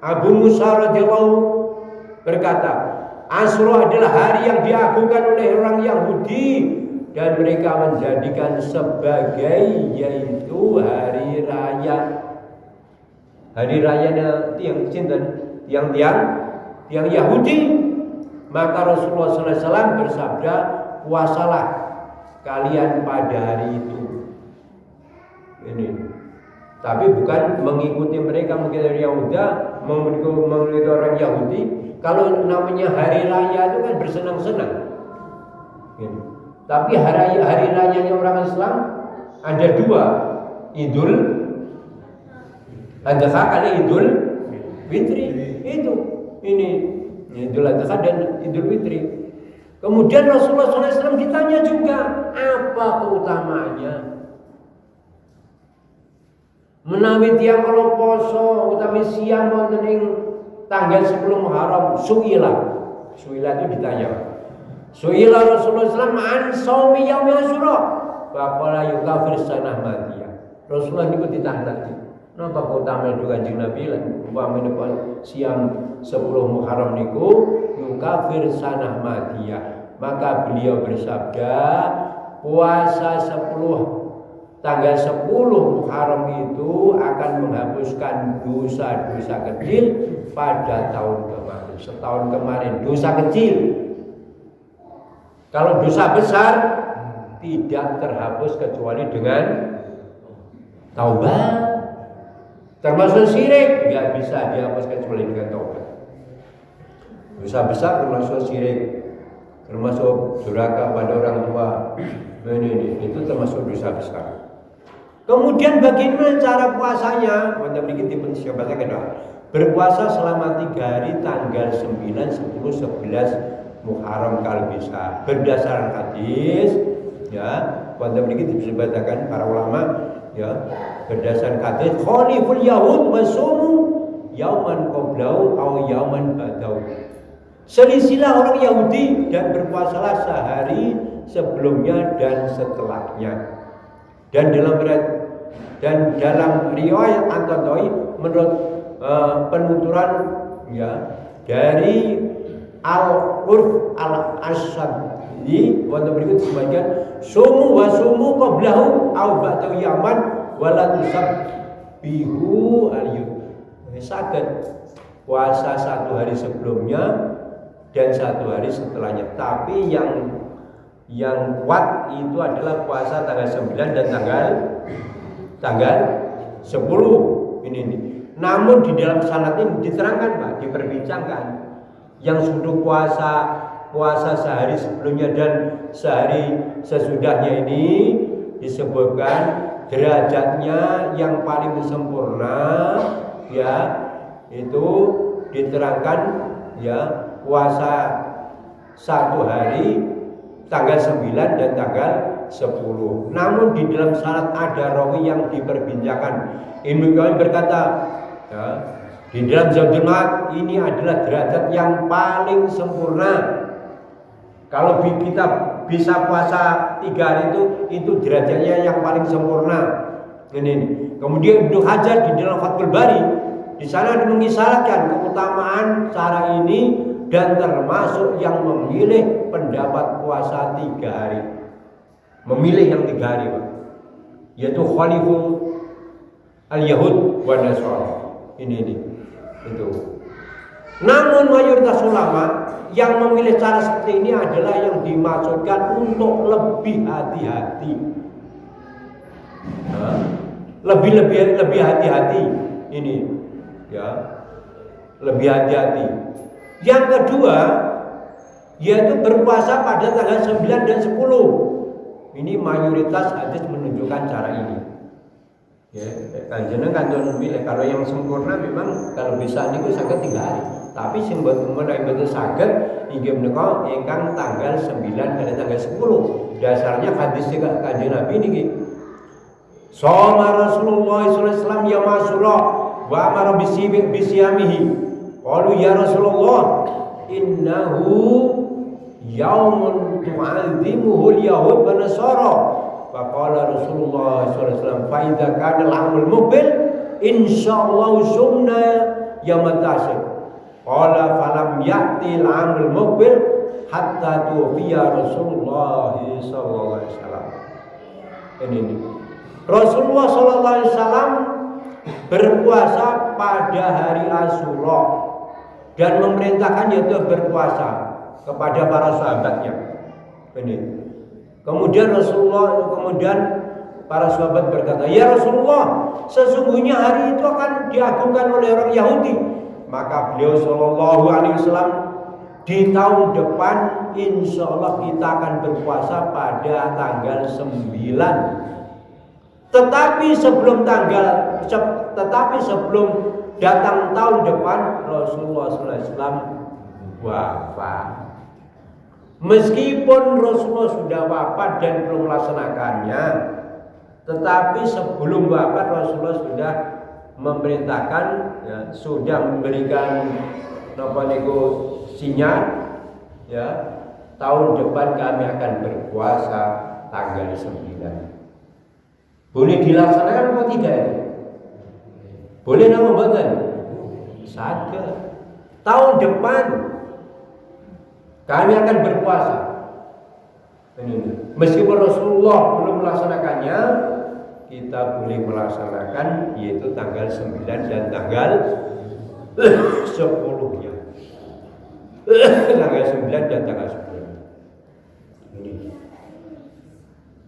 Abu Musa radhiyallahu berkata, Asyura adalah hari yang diagungkan oleh orang Yahudi dan mereka menjadikan sebagai yaitu hari raya. Hari rayanya tiang Yahudi. Maka Rasulullah SAW bersabda, puasalah kalian pada hari itu. Ini. Tapi bukan mengikuti mereka mungkin dari Yahuda, mengikuti orang Yahudi. Kalau namanya hari raya itu kan bersenang-senang. Gitu. Tapi hari rayanya orang Islam ada dua, Idul Adha kali Idul Fitri. Itu ini Idul Adha dan Idul Fitri. Kemudian Rasulullah SAW ditanya juga apa keutamaannya. Menawi tiang kalau poso utawi siang wonten ing tanggal 10 Muharram suila itu ditanya. Suila Rasulullah SAW an shaumi yaumi Asyura. Faqala yukafir sanah madiyah. Rasulullah niku ditanya. Napa keutamaan itu Kanjeng Nabi lan umpamane siang 10 Muharram niku yukafir sanah madiyah. Maka beliau bersabda, puasa 10 tanggal 10 Muharram itu akan menghapuskan dosa-dosa kecil pada tahun kemarin. Setahun kemarin dosa kecil. Kalau dosa besar tidak terhapus kecuali dengan taubat. Termasuk syirik nggak bisa dihapus kecuali dengan taubat. Dosa besar termasuk syirik, termasuk durhaka pada orang tua. Ini itu termasuk dosa besar. Kemudian bagaimana cara puasanya? Pada berikut dipersiapkan berpuasa selama 3 hari tanggal 9, 10, 11 Muharram kalau bisa. Berdasarkan hadis, ya, pada berikut disebutkan para ulama, ya, berdasarkan hadis khaliful Yahud wa sumu yauman qablahu aw yauman ba'dahu. Selisilah orang Yahudi dan berpuasalah sehari sebelumnya dan setelahnya. Dan dalam riwayat An-Tabari menurut penuturan ya dari Al-Qurf Al-Asyadi wonten berikut sebagian sumu wa sumu qablahu aw ba'dahu yaman wala tusabbihu al-yawm. Saged puasa 1 hari sebelumnya dan 1 hari setelahnya. Tapi yang kuat itu adalah puasa tanggal 9 dan tanggal 10 ini. Namun di dalam sanad ini diterangkan Pak, diperbincangkan yang sudah puasa sehari sebelumnya dan sehari sesudahnya ini disebutkan derajatnya yang paling sempurna ya itu diterangkan ya puasa 1 hari tanggal 9 dan tanggal 10. Namun di dalam syarat ada rawi yang diperbincangkan. Ibnu Qayyim berkata, ya, di dalam Zadul Ma'ad ini adalah derajat yang paling sempurna. Kalau kita bisa puasa 3 hari itu derajatnya yang paling sempurna. Ini. Kemudian Ibnu Hajar di dalam Fathul Bari di sana mengisyaratkan keutamaan cara ini dan termasuk yang memilih pendapat puasa 3 hari. Memilih yang 3 hari, Pak. Yaitu Khaliful Al-Yahud wa Nasrani. Ini. Itu. Namun mayoritas ulama yang memilih cara seperti ini adalah yang dimaksudkan untuk lebih hati-hati. Lebih hati-hati ini. Ya. Lebih hati-hati. Yang kedua yaitu berpuasa pada tanggal 9 dan 10. Ini mayoritas hadis menunjukkan cara ini. Ya, kanjeng kanton milih kalau yang sempurna memang kalau bisa niku saged 3 hari. Tapi sing mboten saged inggih menika ingkang tanggal 9 kali tanggal 10. Dasarnya hadis Kanjeng Nabi niki. Shoma Rasulullah sallallahu alaihi wasallam yaum Asyura wa amara bisiyamihi. Qalu ya Rasulullah innahu yaumun tu'adzimuhu al-yahud wa nasara. Faqala Rasulullah sallallahu alaihi wasallam fa idza kana al-amul muqbil insyaallah sumna yaum at-tasik. Qala falam ya'ti al-amul muqbil hatta tufiya Rasulullah sallallahu alaihi wasallam. Ini. Rasulullah sallallahu alaihi wasallam berpuasa pada hari Asyura dan memerintahkan yaitu berpuasa kepada para sahabatnya. Ini. Kemudian para sahabat berkata, "Ya Rasulullah, sesungguhnya hari itu akan diagungkan oleh orang Yahudi." Maka beliau sallallahu alaihi wasallam di tahun depan insya Allah kita akan berpuasa pada tanggal 9. Tetapi sebelum datang tahun depan Rasulullah SAW wafat. Meskipun Rasulullah sudah wafat dan belum melaksanakannya, tetapi sebelum wafat Rasulullah sudah memerintahkan, ya, sudah memberikan sinyal, ya, tahun depan kami akan berpuasa tanggal 9. Boleh dilaksanakan atau tidak? Boleh nama mboten? Saged. Tahun depan kami akan berpuasa. Meskipun Rasulullah belum melaksanakannya, kita boleh melaksanakan yaitu tanggal 9 dan tanggal 10-nya. Tanggal 9 dan tanggal 10.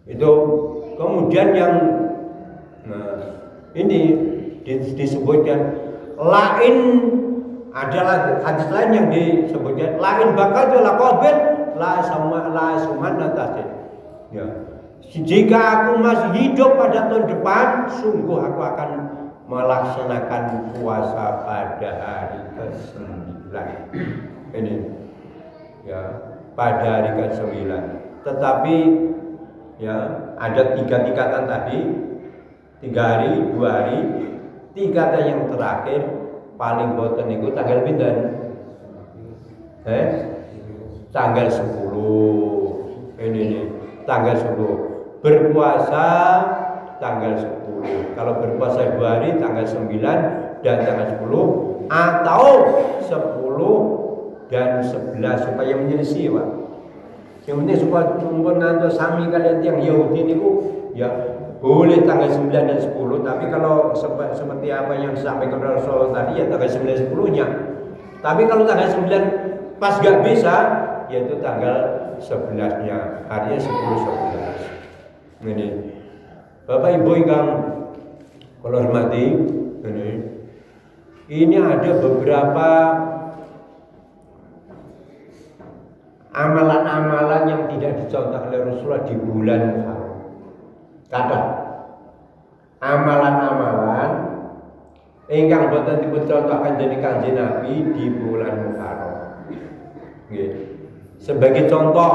Itu kemudian yang ini disebutkan lain, adalah hadis lain yang disebutkan lain bakal la qabil la suman tasdid. Ya. Jika aku masih hidup pada tahun depan, sungguh aku akan melaksanakan puasa pada hari ke-9. Ini, ya, pada hari ke-9. Tetapi, ya, ada 3 tingkatan tadi, 3 hari, 2 hari, tingkatan yang terakhir paling boten itu tanggal pinten? Tanggal 10. Ini tanggal 10. Berpuasa tanggal 10. Kalau berpuasa 2 hari tanggal 9 dan tanggal 10, atau 10 dan 11 supaya menyelisih, Pak. Yang penting supaya ngantos sami kalian yang Yahudi niku, ya boleh tanggal 9 dan 10, tapi kalau seperti apa yang disampaikan Rasulullah tadi, ya tanggal 9 10-nya. Tapi kalau tanggal 9 pas gak bisa, yaitu tanggal 11-nya, harinya 10 11. Ini Bapak Ibu yang kalau hormati, ini ada beberapa amalan-amalan yang tidak dicontoh oleh Rasulullah di bulan Muharram. Kata amalan-amalan ingkang boten dipun contohkan dening Kanjeng Nabi di bulan Muharram. Sebagai contoh,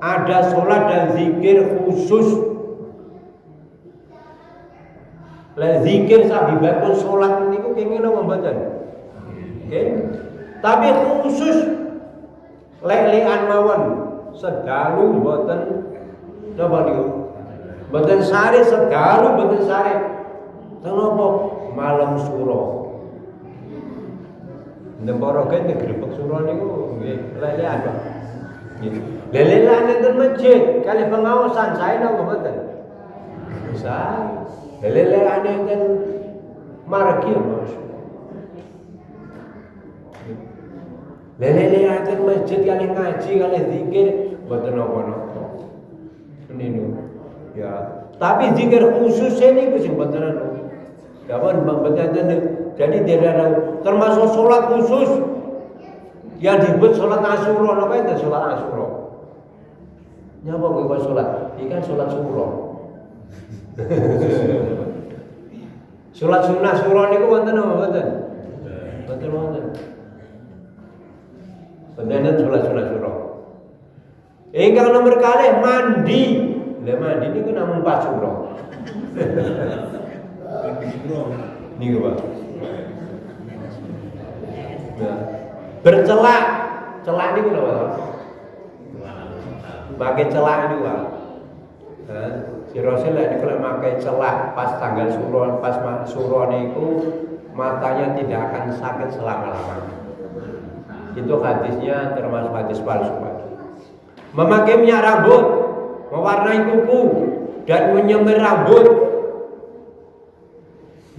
ada sholat dan zikir khusus. Zikir sabibipun sholat niku kenging napa mboten? Nggih. Tapi khusus lelekan mawon, sedalu mboten napa niku? Mboten sare sedalu mboten sare. Kenapa? Malam suro. Ndemporo kene grebek suro niku nggih lelekan, Pak. Lelekan enten masjid kali pengawasan saya napa mboten? Saya lelekan enten margi maksudnya. Lelekan enten masjid kali ngaji kali zikir mboten napa-napa. Niku. Ya, tapi zikir khusus niku sing mboten anu. Kawan mboten jadi daerah termasuk salat khusus yang disebut salat Asyura. Napa itu salat Asyura? Nyapa kok salat? Iki kan salat Syura. Salat sunah Syura niku wonten apa mboten? Mboten wonten. Bener sunat surah. Ingkang nomor kalih mandi. Lah mandi niku namung pas surah. Niku Pak. Nah, bercelak. Celak niku napa? Pakai celak niku Pak. Si Rasul ini kalau pakai celak pas tanggal suruh, pas suruh niku matanya tidak akan sakit selama-lamanya. Itu hadisnya termasuk hadis palsu. Memakai minyak rambut, mewarnai kuku dan menyemir rambut.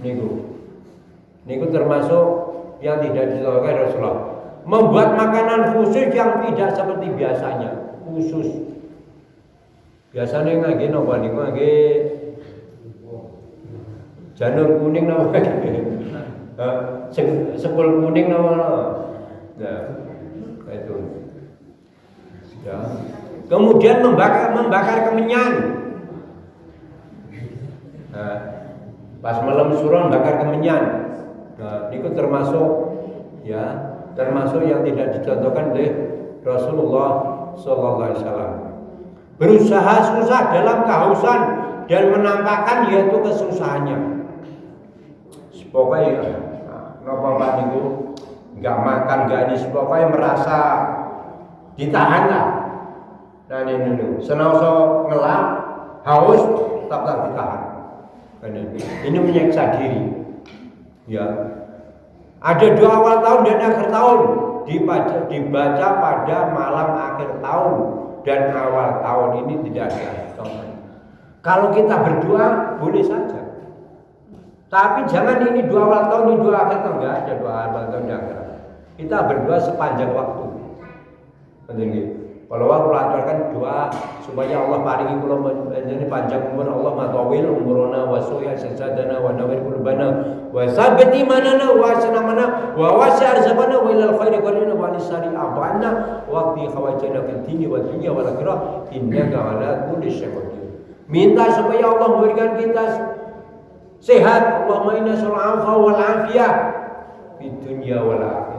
Niku termasuk yang tidak dilakukan Rasulullah. Membuat makanan khusus yang tidak seperti biasanya, khusus. Biasanya ngage napa niku ngage janur kuning napa sepul kuning napa. Nah, itu. Ya. Kemudian membakar kemenyan. Nah, pas malam suruh bakar kemenyan. Nah, itu termasuk yang tidak dicontohkan oleh Rasulullah sallallahu alaihi wasallam. Berusaha susah dalam kehausan dan menampakkan yaitu kesusahannya. Pokoknya napa Pak niku enggak makan enggak ini pokoknya merasa ditahan lah. Nah ini senaoso ngelap haus tetap ditahan. Ini menyiksa diri. Ya. Ada doa awal tahun dan akhir tahun dibaca pada malam akhir tahun dan awal tahun ini tidak ada. Kalau kita berdoa boleh saja. Tapi jangan ini doa awal tahun, ini doa akhir tahun, enggak ada doa awal tahun dan akhir. Kita berdoa sepanjang waktu. Kalau aku aturkan doa supaya Allah paringi kula menjadi panjang umur, Allah matawil umurana wa suya sasadana wa nawir qulubana wa sabbit imanana wa sanamana wa wasi' arzaqana wa ilal khairi qarina wa lisari abana wa qdi khawajana fid dini wa dunya wal akhirah innaka ala kulli syai'in qadir. Minta supaya Allah memberikan kita sehat. Allahumma inna sal'afa wal afiyah fid dunya wal akhirah.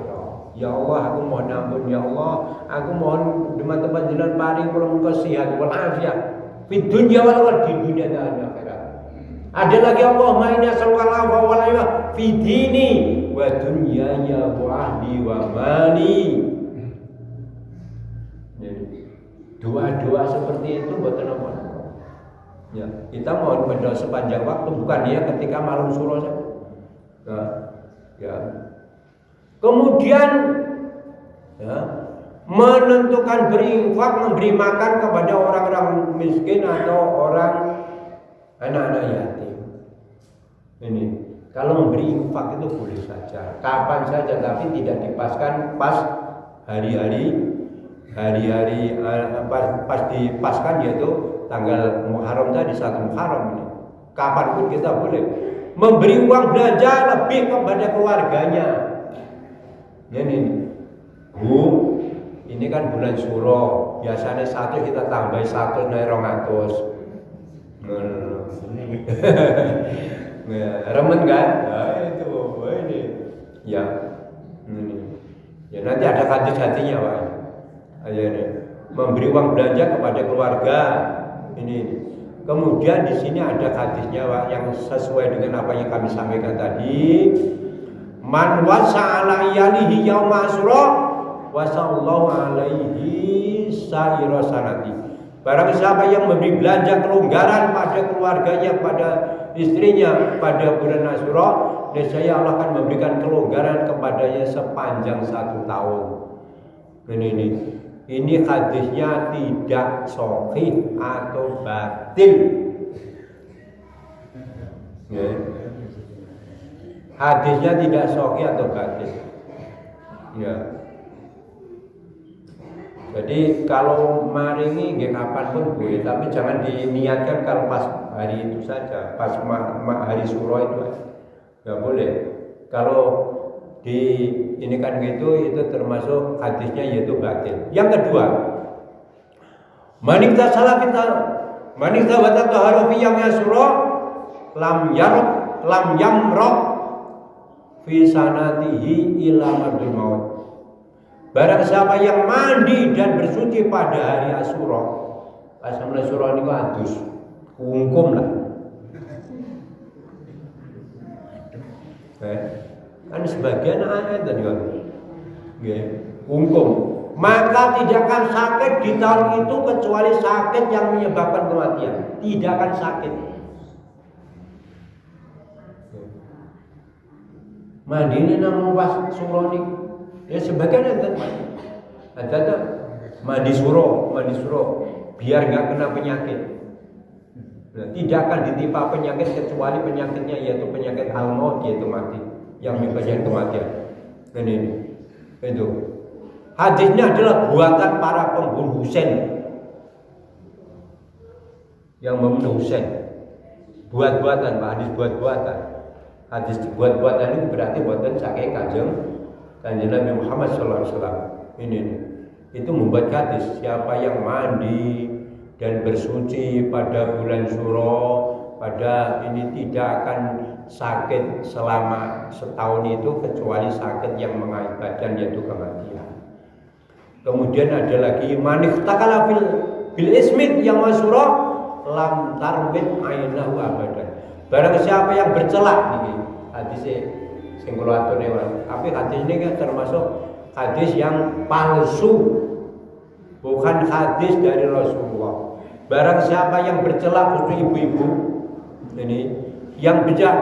Ya Allah, aku mohon ampun ya Allah, aku mohon teman-teman jalan paring kula muga sehat wal afiyah fid dunya wal akhirah, di dunia dan akhirat. Ada lagi Allahumma inna sallallahu wal afiyah fi dini wa dunyaya wa ahli wa mali. Doa-doa seperti itu buatan apa? Ya, kita mohon berdoa sepanjang waktu, bukan ya ketika malam suruh saja. Nah, ya. Kemudian menentukan berinfak, memberi makan kepada orang-orang miskin atau orang anak-anak yatim. Ini kalau memberi infak itu boleh saja, kapan saja, tapi tidak dipaskan pas hari-hari pas dipaskan yaitu tanggal Muharram tadi, 1 Muharram ini. Kapanpun kita boleh memberi uang belanja lebih kepada keluarganya. Ini Bu, ini kan bulan Suro, biasanya satu kita tambah 100 naik 200. Remen kan? Nah, itu ini. Ya. Ya nanti ada hati-hatinya Pak. Ini memberi uang belanja kepada keluarga. Ini. Kemudian di sini ada hadisnya Pak yang sesuai dengan apa yang kami sampaikan tadi. Man wasa'ala iyalihi yauma asura wasallallahu alaihi sa'ira sanati. Barang siapa yang memberi belanja kelonggaran pada keluarganya, pada istrinya pada bulan Asyura, niscaya Allah akan memberikan kelonggaran kepadanya sepanjang 1 tahun. Ini hadisnya tidak sahih atau batil. Hadisnya tidak sahih atau batil. Ya. Jadi kalau maringi nggih kapan pun boleh, tapi jangan diniatkan kalau pas hari itu saja, pas hari Suro itu nggak boleh. Kalau di ini kan gitu, itu termasuk hadisnya yaitu batil. Yang kedua, manikta salah kita, manikta batal taharu fi yaumi Asyura lam yamrok fi sanatihi ila madul maut. Barang siapa yang mandi dan bersuci pada hari Asyura, asam Asyura niku adus, kungkum lah. Kan sebagian ayat tadi kan, kungkum. Maka tidak akan sakit di tahun itu kecuali sakit yang menyebabkan kematian. Tidak akan sakit. Mandi ini namun pas suruh nih, ya sebagian ada tuh mandi suruh, biar nggak kena penyakit. Nah, tidak akan ditimpa penyakit kecuali penyakitnya yaitu penyakit al-maut, yaitu mati, yang menyebabkan kematian. Ini itu. Hadisnya adalah buatan para pembunuh Husain yang membunuh Husain. Buat-buatan, Pak, hadis buat-buatan. Hadis buat-buatan itu berarti buatan saking kanjeng Nabi Muhammad SAW. Ini itu membuat hadis. Siapa yang mandi dan bersuci pada bulan Syuro, pada ini tidak akan sakit selama setahun itu kecuali sakit yang mengakibatkan yaitu kematian. Kemudian ada lagi maniftakala bil ismit yang masyhur lam tarbit ainahu abadan. Barang siapa yang bercelak niki hadisnya sing kula atune wae. Tapi hadis ini kan termasuk hadis yang palsu. Bukan hadis dari Rasulullah. Barang siapa yang bercelak khusus ibu-ibu ini yang bejat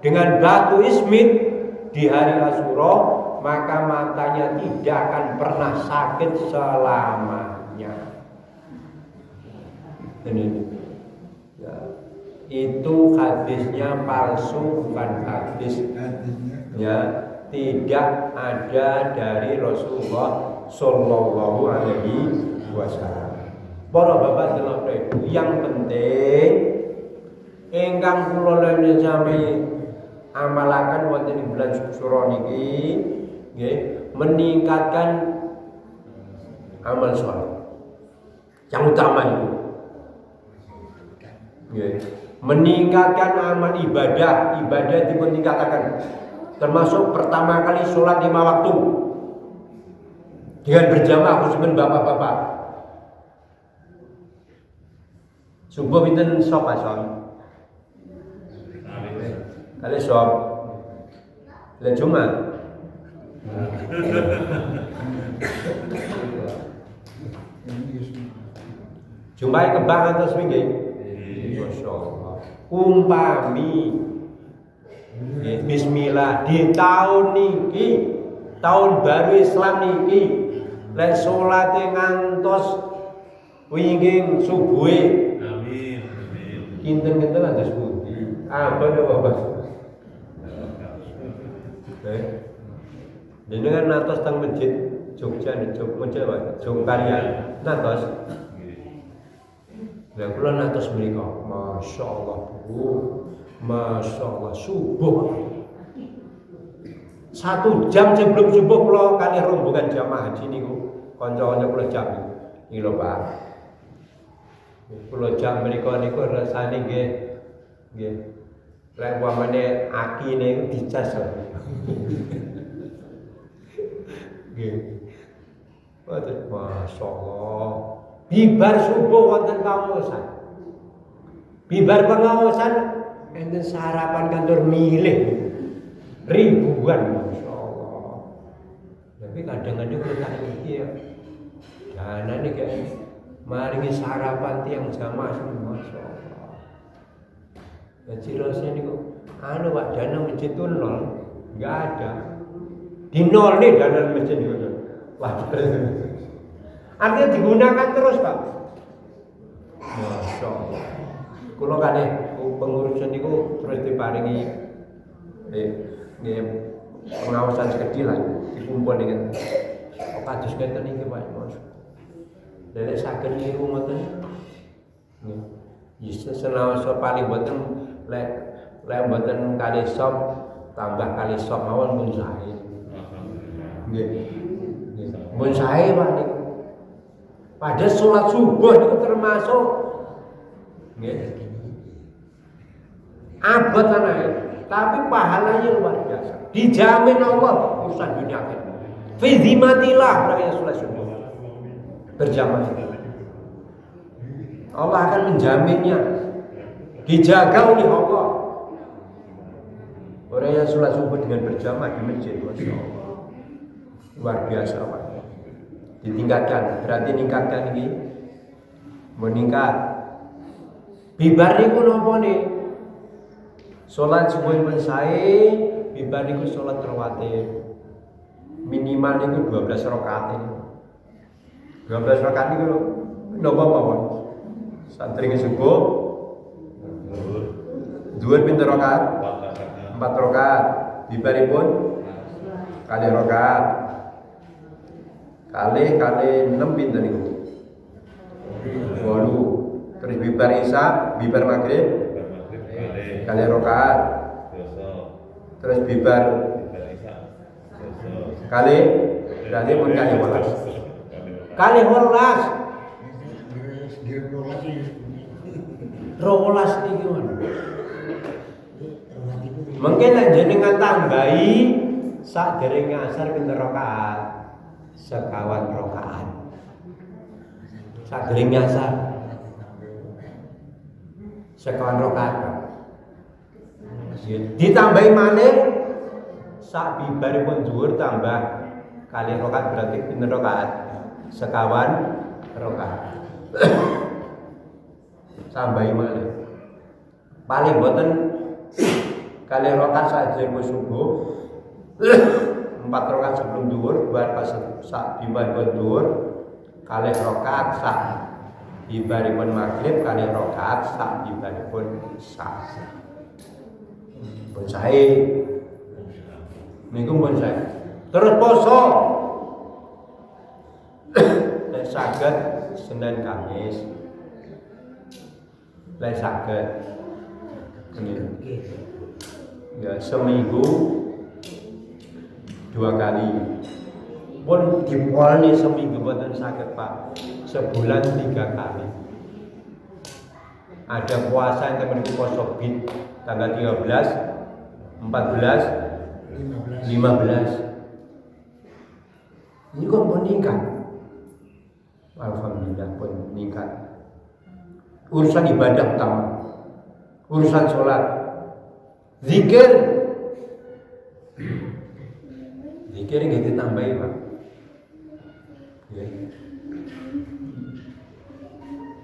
dengan batu ismit di hari Asyura, maka matanya tidak akan pernah sakit selamanya. Ini ya, itu hadisnya palsu, bukan hadis. Ya, tidak ada dari Rasulullah Sallallahu Alaihi Wasallam. Para bapak dan ibu, yang penting ingkang kula lan sami amalaken wonten ing bulan Syuro niki nggih meningkatkan amal saleh. Yang utama itu nggih meningkatkan amal ibadah dimeningkatkan, termasuk pertama kali sholat 5 waktu dengan berjamaah khususnya bapak-bapak. Subuh pinten sapa son? Kali sop. Lah Jumat. Jumat kebang atas minggu. Masyaallah. Umpami bismillah di tahun niki, tahun baru Islam niki, lek salate ngantos wingking subuhe. Amin. Kinten-kinten atus pundi? Apa dah Bapak? Dengan natos tang masjid Jogja nih, Jogkarya natos. Lah kula natos mriku, masyaallah Bu. Masyaallah subuh. 1 jam sebelum subuh kula kalih rombongan jamaah haji niku kanca-kanca kula jam. Iki lho Pak. Kula jam mriku niku rasane nggih lek umpamane akine iku dicas. Nggih. Waduh, masyaallah. Bibar subuh wonten pengawasan. Bibar pengawasan enten sarapan kantor milih ribuan, masyaallah. Tapi kadang-kadang kita iki ya, dana nih guys, maringi sarapan tiang jamaah semua, masyaallah. Jadi rasanya nih kok, Pak dana masjid itu nol, nggak ada. Di nol nih dana masjid itu, wah. Artinya digunakan terus Pak. Masyaallah. Kulo kadeh pengurusan itu terus diparingi pengawasan sekecil lah dikumpul dengan kados ngeten iki Pak Mas. Lek saged niku ngoten. Nggih. Senaosa paling boten lek boten kali sop tambah kali sop mawon pun sae. Nggih. Pun sae Pak niku. Pada sholat subuh niku termasuk nggih. Abot anake, tapi pahalanya luar biasa. Dijamin Allah urusan dunia akhirat. Fi zimatillah namanya sholat subuh berjamaah. Allah akan menjaminnya, dijaga oleh Allah. Orang yang sholat subuh dengan berjamaah di masjid, Masya Allah, luar biasa Pak. Ditingkatkan, berarti meningkatkan ini, meningkat. Bibar niku napa nih? Sholat subuh pun sae, bibar niku sholat rawatib. Minimal niku 12 rakaat ini. 12 rakaat niku napa mawon? Santri subuh zuhur pinten rakaat? 4 rakaat. Bibaripun kali rakaat. Kali 6 pinten niku? 8. Terus bibar isya, bibar maghrib kali rakaat. Terus bibar kali berarti pun kali 12. Kali 12 niki mana? Mungkin jenengan tambahi sakderenge asar pinten rakaat? Sekawan rakaat. Sakderenge asar. Sekawan rakaat. Ditambahi malih sak bibaripun zuhur tambah kali rakaat berarti pinten rakaat? Sekawan rakaat. Tambahi malih. Paling boten kali rakaat saja subuh 4 rakaat sebelum zuhur buat pas sak bibaripun zuhur kali rakaat sak bibaripun maghrib kali rakaat sak bibaripun isya. Pun sae niku pun sae. Terus poso nek saged Senin Kamis lek saged ya seminggu 2 kali pun dipolni seminggu boten saged Pak, sebulan 3 kali. Ada puasa yang temen poso bid tanggal 13, 14, 15. Ini kok meningkat? Alhamdulillah pun meningkat. Urusan ibadah utama, urusan sholat, zikir nggak ditambahin Pak. Ya.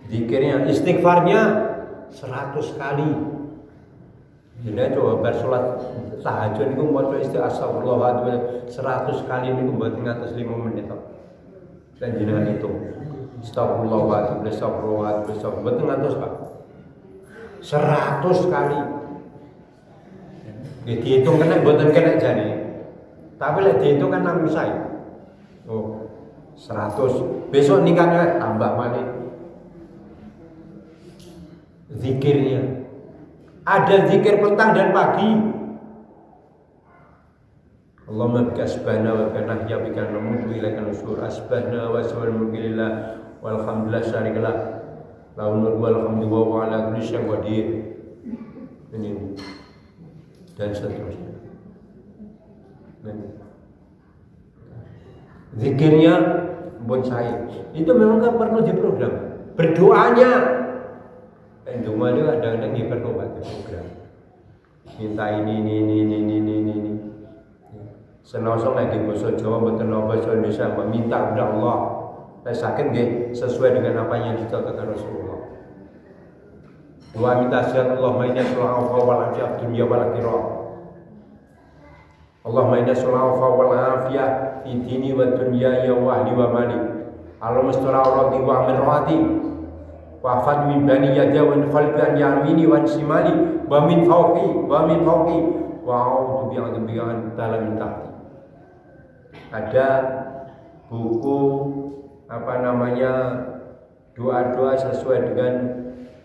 Zikirnya, istighfarnya 100 kali. Jadi coba bersolat tahajud niku maca astagfirullahaladzim 100 kali niku mboten ngatos 5 menit kok. Dan jenengan itu astagfirullahaladzim mboten ngatos Pak. 100 kali. Ya dihitung kena mboten kena jane. Tapi lek dihitung kan nang saya. Oh, 100. Besok nikahnya tambah malih. Zikirnya. Ada zikir petang dan pagi. Allahumma bika asbahna wa bika nahya bika namutu ilaika nusur asbahna wa sawal mulkilillah walhamdulillah syarikalah launur walhamdu wa ala kulli syai'in qadir. Ini dan seterusnya. Zikirnya buat saya itu memang kan perlu diprogram. Berdoanya Cuma itu kadang-kadang diperlukan program. Minta ini. Senosong lagi bahasa Jawa, betul bahasa Indonesia, meminta kepada Allah. Saya sakit nggih sesuai dengan apa yang dicontohkan Rasulullah. Wa minta syiat Allah mainnya sula'afa wal afiyah dunia wal akhirah. Allah mainnya sula'afa wal afiyah fi dini wa dunya ya wa ahli wa mali. Allah mustara Allah wa min rohati. Wa fad min bani yada wa khalfi an yamini wa shimali wa min fawqi wa a'udzu bi'adzabika an ta'ala min tahti. Ada buku doa-doa sesuai dengan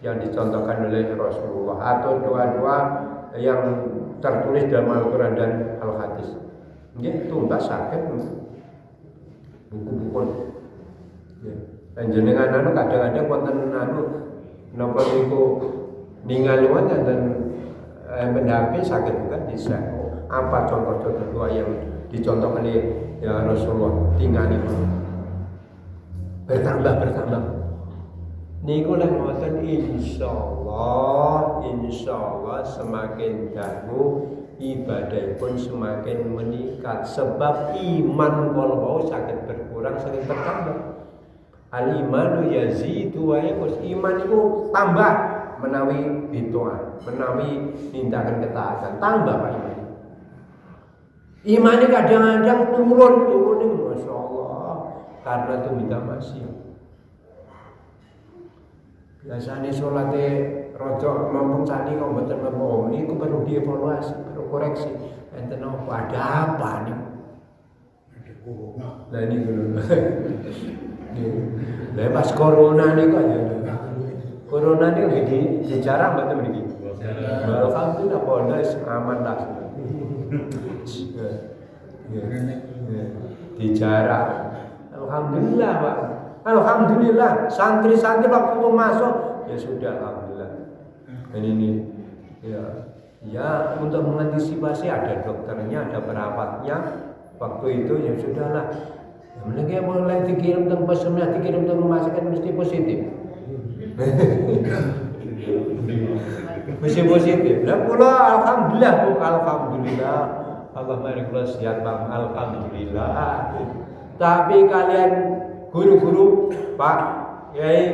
yang dicontohkan oleh Rasulullah atau doa-doa yang tertulis dalam Al-Quran dan Al-Hadis. Ini tumbas sakit buku-buku. Panjenengan kadang-kadang wonten napa niku ningali wonten dan mendampingi sakit juga bisa. Apa contoh-contoh doa yang dicontohkan oleh Ya Rasulullah, tinggali bertambah. Niku lek ngoten insyaallah semakin dangu ibadah pun semakin meningkat sebab iman kalau sakit berkurang sakit bertambah. Al imanu yazidu wa yanqus. Iman itu tambah menawi bid'ah, menawi tindakan ketaatan, tambah Pak iman. Imane kadang-kadang turun Masya Allah karena itu minta maksiat. Biasanya sholatnya rojo mampung sani kok mboten mampu. Ini perlu dievaluasi, perlu koreksi. Enten ada apa nih? Ada corona. Lah ini belum. Lah pas corona niku aja. Corona niku dijarah mboten mriki. Alhamdulillah bonus aman lah. Dijarah. Alhamdulillah, Pak. Alhamdulillah, santri-santri waktu itu masuk ya sudah alhamdulillah. Dan ini ya untuk mengantisipasi ada dokternya, ada perawatnya. Waktu itu ya sudahlah. Mending mulai dikirim teng pesennya, dikirim teng rumah sakit mesti positif. Mesti positif. Lah kula alhamdulillah, Bu, alhamdulillah. Allah mari kula sehat, Bang. Alhamdulillah. Tapi kalian guru-guru, Pak Yai,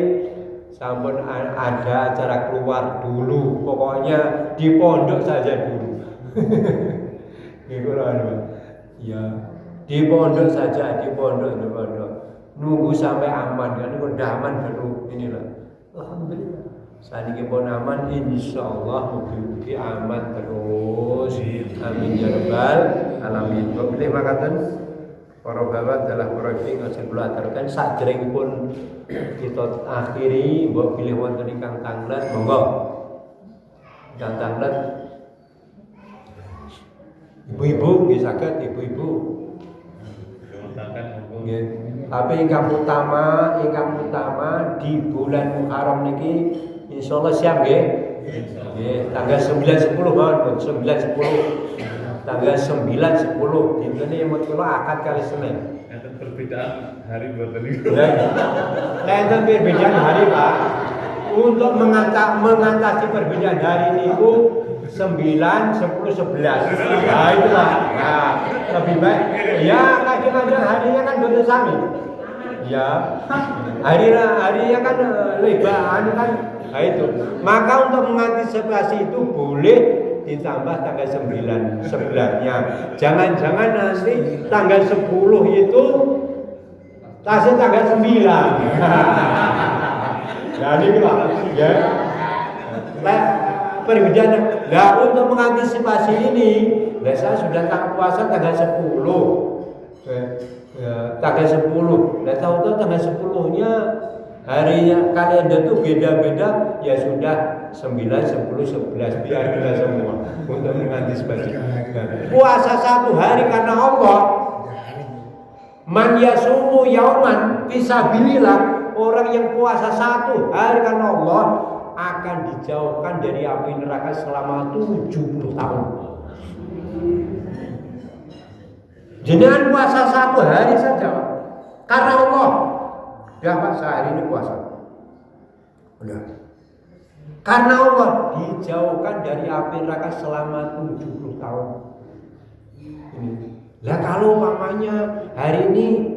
sampun ada acara keluar dulu. Pokoknya di pondok saja dulu. Gitu lah, ya. Di pondok saja, di pondok. Nunggu sampai aman kan, udah aman baru inilah. Alhamdulillah. Saniki pun aman, insyaallah mugi-mugi aman terus. Amin ya rabbal alamin. Wa bilih makaten para bapak adalah proyek yang kula aturaken sadèrèngipun kita akhiri mbok bilih wonten ingkang tanglet monggo. Ingkang tanglet ibu-ibu nggih saged ibu-ibu. Tapi ingkang utama di bulan Muharram niki insyaallah siap nggih. Nggih, tanggal 9 10 mawon, 9 10. Tanggal 9 10 dinten iki mut kula akad kali Senin. Enten perbedaan hari mboten niku. Enten perbedaan hari, Pak. Untuk mengatasi perbedaan hari niku 9 10 11. Nah, itulah. Nah, lebih baik ya kadang-kadang harinya kan betul sami. Ya. Harinya kan lebaran kan. Nah itu. Maka untuk mengantisipasi itu boleh ditambah tanggal 9 sebelahnya. Jangan-jangan nanti tanggal 10 itu tasnya tanggal 9. Jadi Pak, ya. Perbedaan. Nah, untuk mengantisipasi ini, saya sudah tak puasa tanggal 10. Tanggal 10. Nah, tahu-tahu tanggal 10-nya harinya kalender itu beda-beda, ya sudah 9, 10, 11 biar kita semua untuk mengantisipasi. Puasa satu hari karena Allah. Man yasumu yauman fisabilillah, orang yang puasa satu hari karena Allah akan dijauhkan dari api neraka selama 70 tahun. Jenengan puasa satu hari saja karena Allah. Dapat sehari ini puasa. Udah. Karena Allah dijauhkan dari api neraka selama 70 tahun. Ini. Lah kalau umpamanya hari ini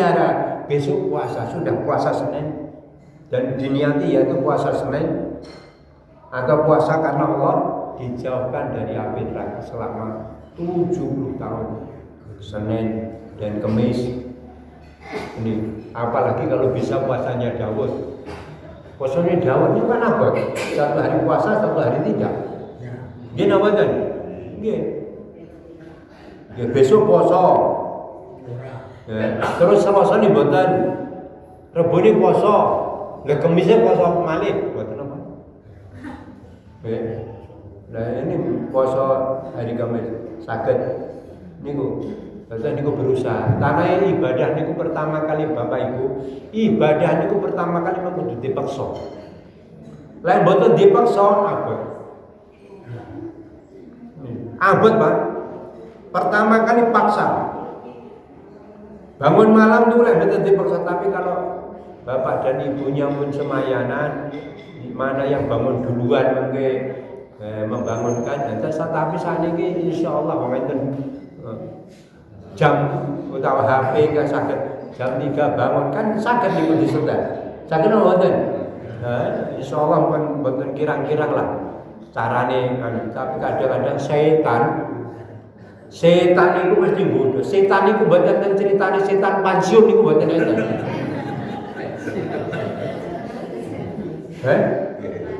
ada besok puasa, sudah puasa Senin dan diniati yaitu puasa Senin atau puasa karena Allah dijauhkan dari api neraka selama 70 tahun. Senin dan Kamis ini, apalagi kalau bisa puasanya Daud. Puasanya Daud ini kan apa? Satu hari puasa, satu hari tidak. Dia nama kan? Dia besok puasa. Ya. Terus sama-sama nih boten. Rebo ini puasa. Lah Kamisnya puasa malih, boten apa? Nah ini puasa hari Kamis saged niku. Berarti niku berusaha. Tanah ibadah niku pertama kali Bapak Ibu, ibadah niku pertama kali kudu dipaksa. Lain boten dipaksa apa? Abot Pak. Pertama kali paksa. Bangun malam tuh lah betul dipaksa, tapi kalau bapak dan ibunya pun semayanan, di mana yang bangun duluan mungkin membangunkan, dan tapi saat ini insya Allah mungkin jam utawa HP nggak sakit jam 3 bangun kan sakit di disertai sakit nonton. Insya Allah bukan kirang-kirang lah carane kan. Tapi kadang-kadang setan itu mesti bodoh. Setan itu buatan ceritanya setan pensiun itu buatan itu.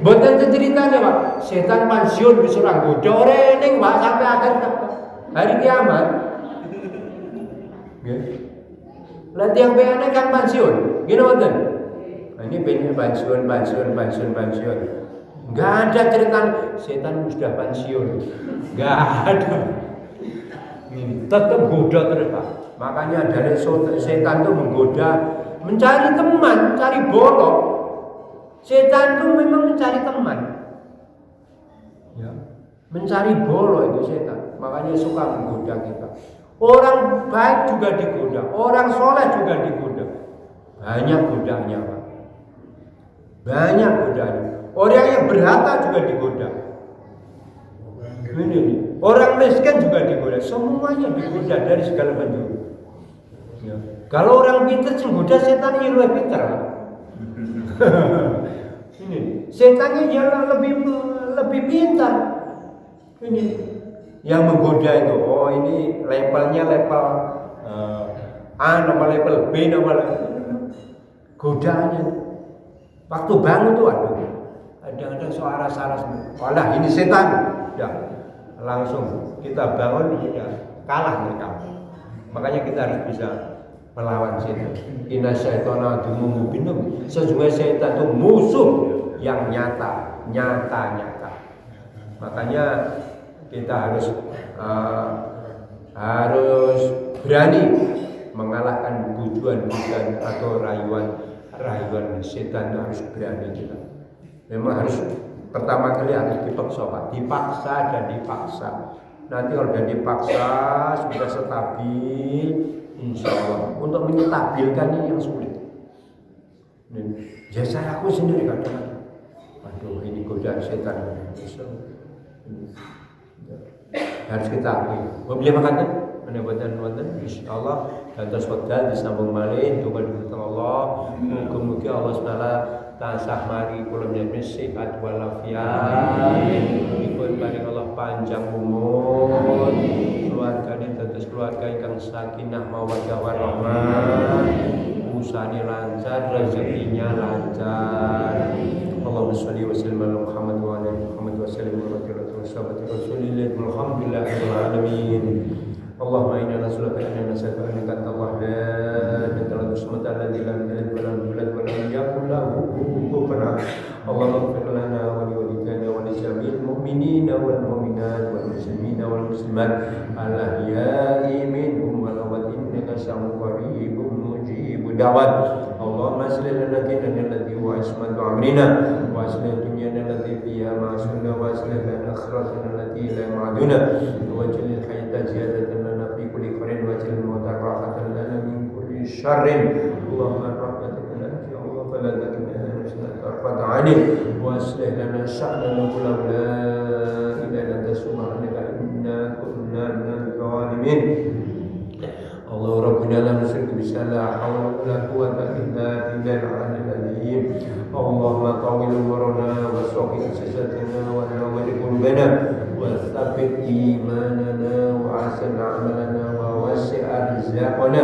Buatan ceritanya Pak. Setan pensiun disuruh goda orang ini Pak sampai akhir hari kiamat. Lah tiang PNE kan pensiun, gini buatan. Ini pensiun. Enggak ada cerita setan sudah pensiun. Enggak ada. Tetap goda terus Pak. Makanya dari setan itu menggoda, mencari teman, cari bolong. Setan itu memang mencari teman. Ya. Mencari bolong itu setan. Makanya suka menggoda kita. Orang baik juga digoda, orang soleh juga digoda. Banyak godanya Pak. Banyak godanya. Orang yang berharta juga digoda. Ini. Orang miskin juga digoda. Semuanya digoda dari segala penjuru. Ya. Kalau orang pintar menggoda setan ini lebih pintar. Ini. Setannya yang lebih pintar. Ini. Yang menggoda itu, oh ini levelnya level A, nama level B, nama godanya. Waktu bangun tuh ada suara saras, walah ini setan, ya langsung kita bangun ya kalah mereka. Makanya kita harus bisa melawan setan. Inna syaitana aduwwun mubin. Sesungguhnya setan itu musuh yang nyata. Makanya kita harus berani mengalahkan bujuan-bujuan atau rayuan setan. Harus berani kita. Memang harus pertama kali harus dipaksa Pak. Dipaksa. Nanti kalau sudah dipaksa sudah stabil, insya Allah. Untuk menstabilkan ini yang sulit. Ya saya aku sendiri kadang. Aduh ini godaan setan. Harus kita akui. Boleh makan Menabutan insyaallah dan taswadal disambung malih coba ditentang Allah. Muga-muga Allah SWT tansah mari kula njenengan sehat walafiat. Dipun paring Allah panjang umur. Keluargane dados keluarga ingkang sakinah mawaddah warahmah. Usahane lancar, rezekinya lancar. Allahumma sholli wa sallim ala Muhammad wa ala Muhammad wa sallim wa radhiyallahu sahabat Rasulillah alhamdulillahil alamin. Allahumma inna nas'aluka anna nas'aluka annaka Allah la ilaha illa alladhi lam yalid wa lam yulad wa lam yakul lahu kufuwan ahad. Allahumma ighfir lana wa li walidayna wa li jami'il mu'minina wal mu'minat wal muslimina wal muslimat al ahya'i minhum wal amwat innaka sami'un qaribun mujibud da'wat. Allahumma aslih lana dinana alladhi huwa ismatu amrina wa aslih dunyana allati fiha ma'ashuna wa aslih lana akhiratana allati la ma'aduna wa jalil hayata ziyadatan lana fi kulli khairin wa jalil mauta rahatan lana min kulli syarrin. Allahumma rahmatika lana ya Allah fala takilna nafsana tarfata 'ain wa aslih lana sya'nana kullahu la ilaha illa anta subhanaka inna kunna minadh dhalimin. Allah Rabbina la nusyriku bika la hawla wa la quwwata illa billahil 'aliyyil 'azim. Allahumma tawil umurana wa sahih sasatina wa nawwir qulubana wa tsabbit imanana wa ahsin a'malana wa wasi' arzaqana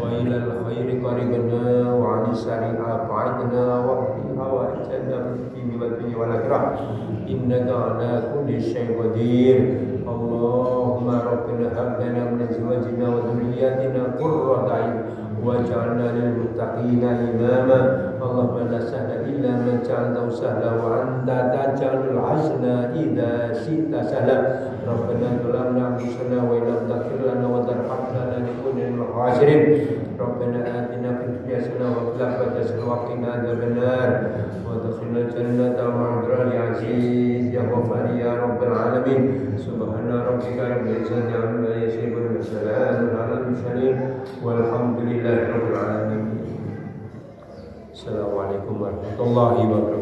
wa ilal khairi qaribna wa 'ani syarri af'idna wa qi hawaijana fi dunya wal akhirah innaka 'ala kulli syai'in qadir. Allahumma rabbana hab lana min azwajina wa dhurriyyatina qurrata a'yun waj'alna lil muttaqina imama. Allah la sahla illa ma ja'altahu sahla wa anta taj'alul hazna idza syi'ta sahla. Rabbana zalamna anfusana wa illam taghfir lana wa tarhamna lanakunanna minal khasirin. Rabbana atina fid dunya hasanah wa fil akhirati hasanah wa qina adzabannar. Wa adkhilna jannata ma'al aziz ya ghafar ya rabbal alamin. Subhana rabbika rabbil izzati amma yasifun wa salamun alal mursalin walhamdulillahi rabbil alamin. Assalamualaikum warahmatullahi wabarakatuh.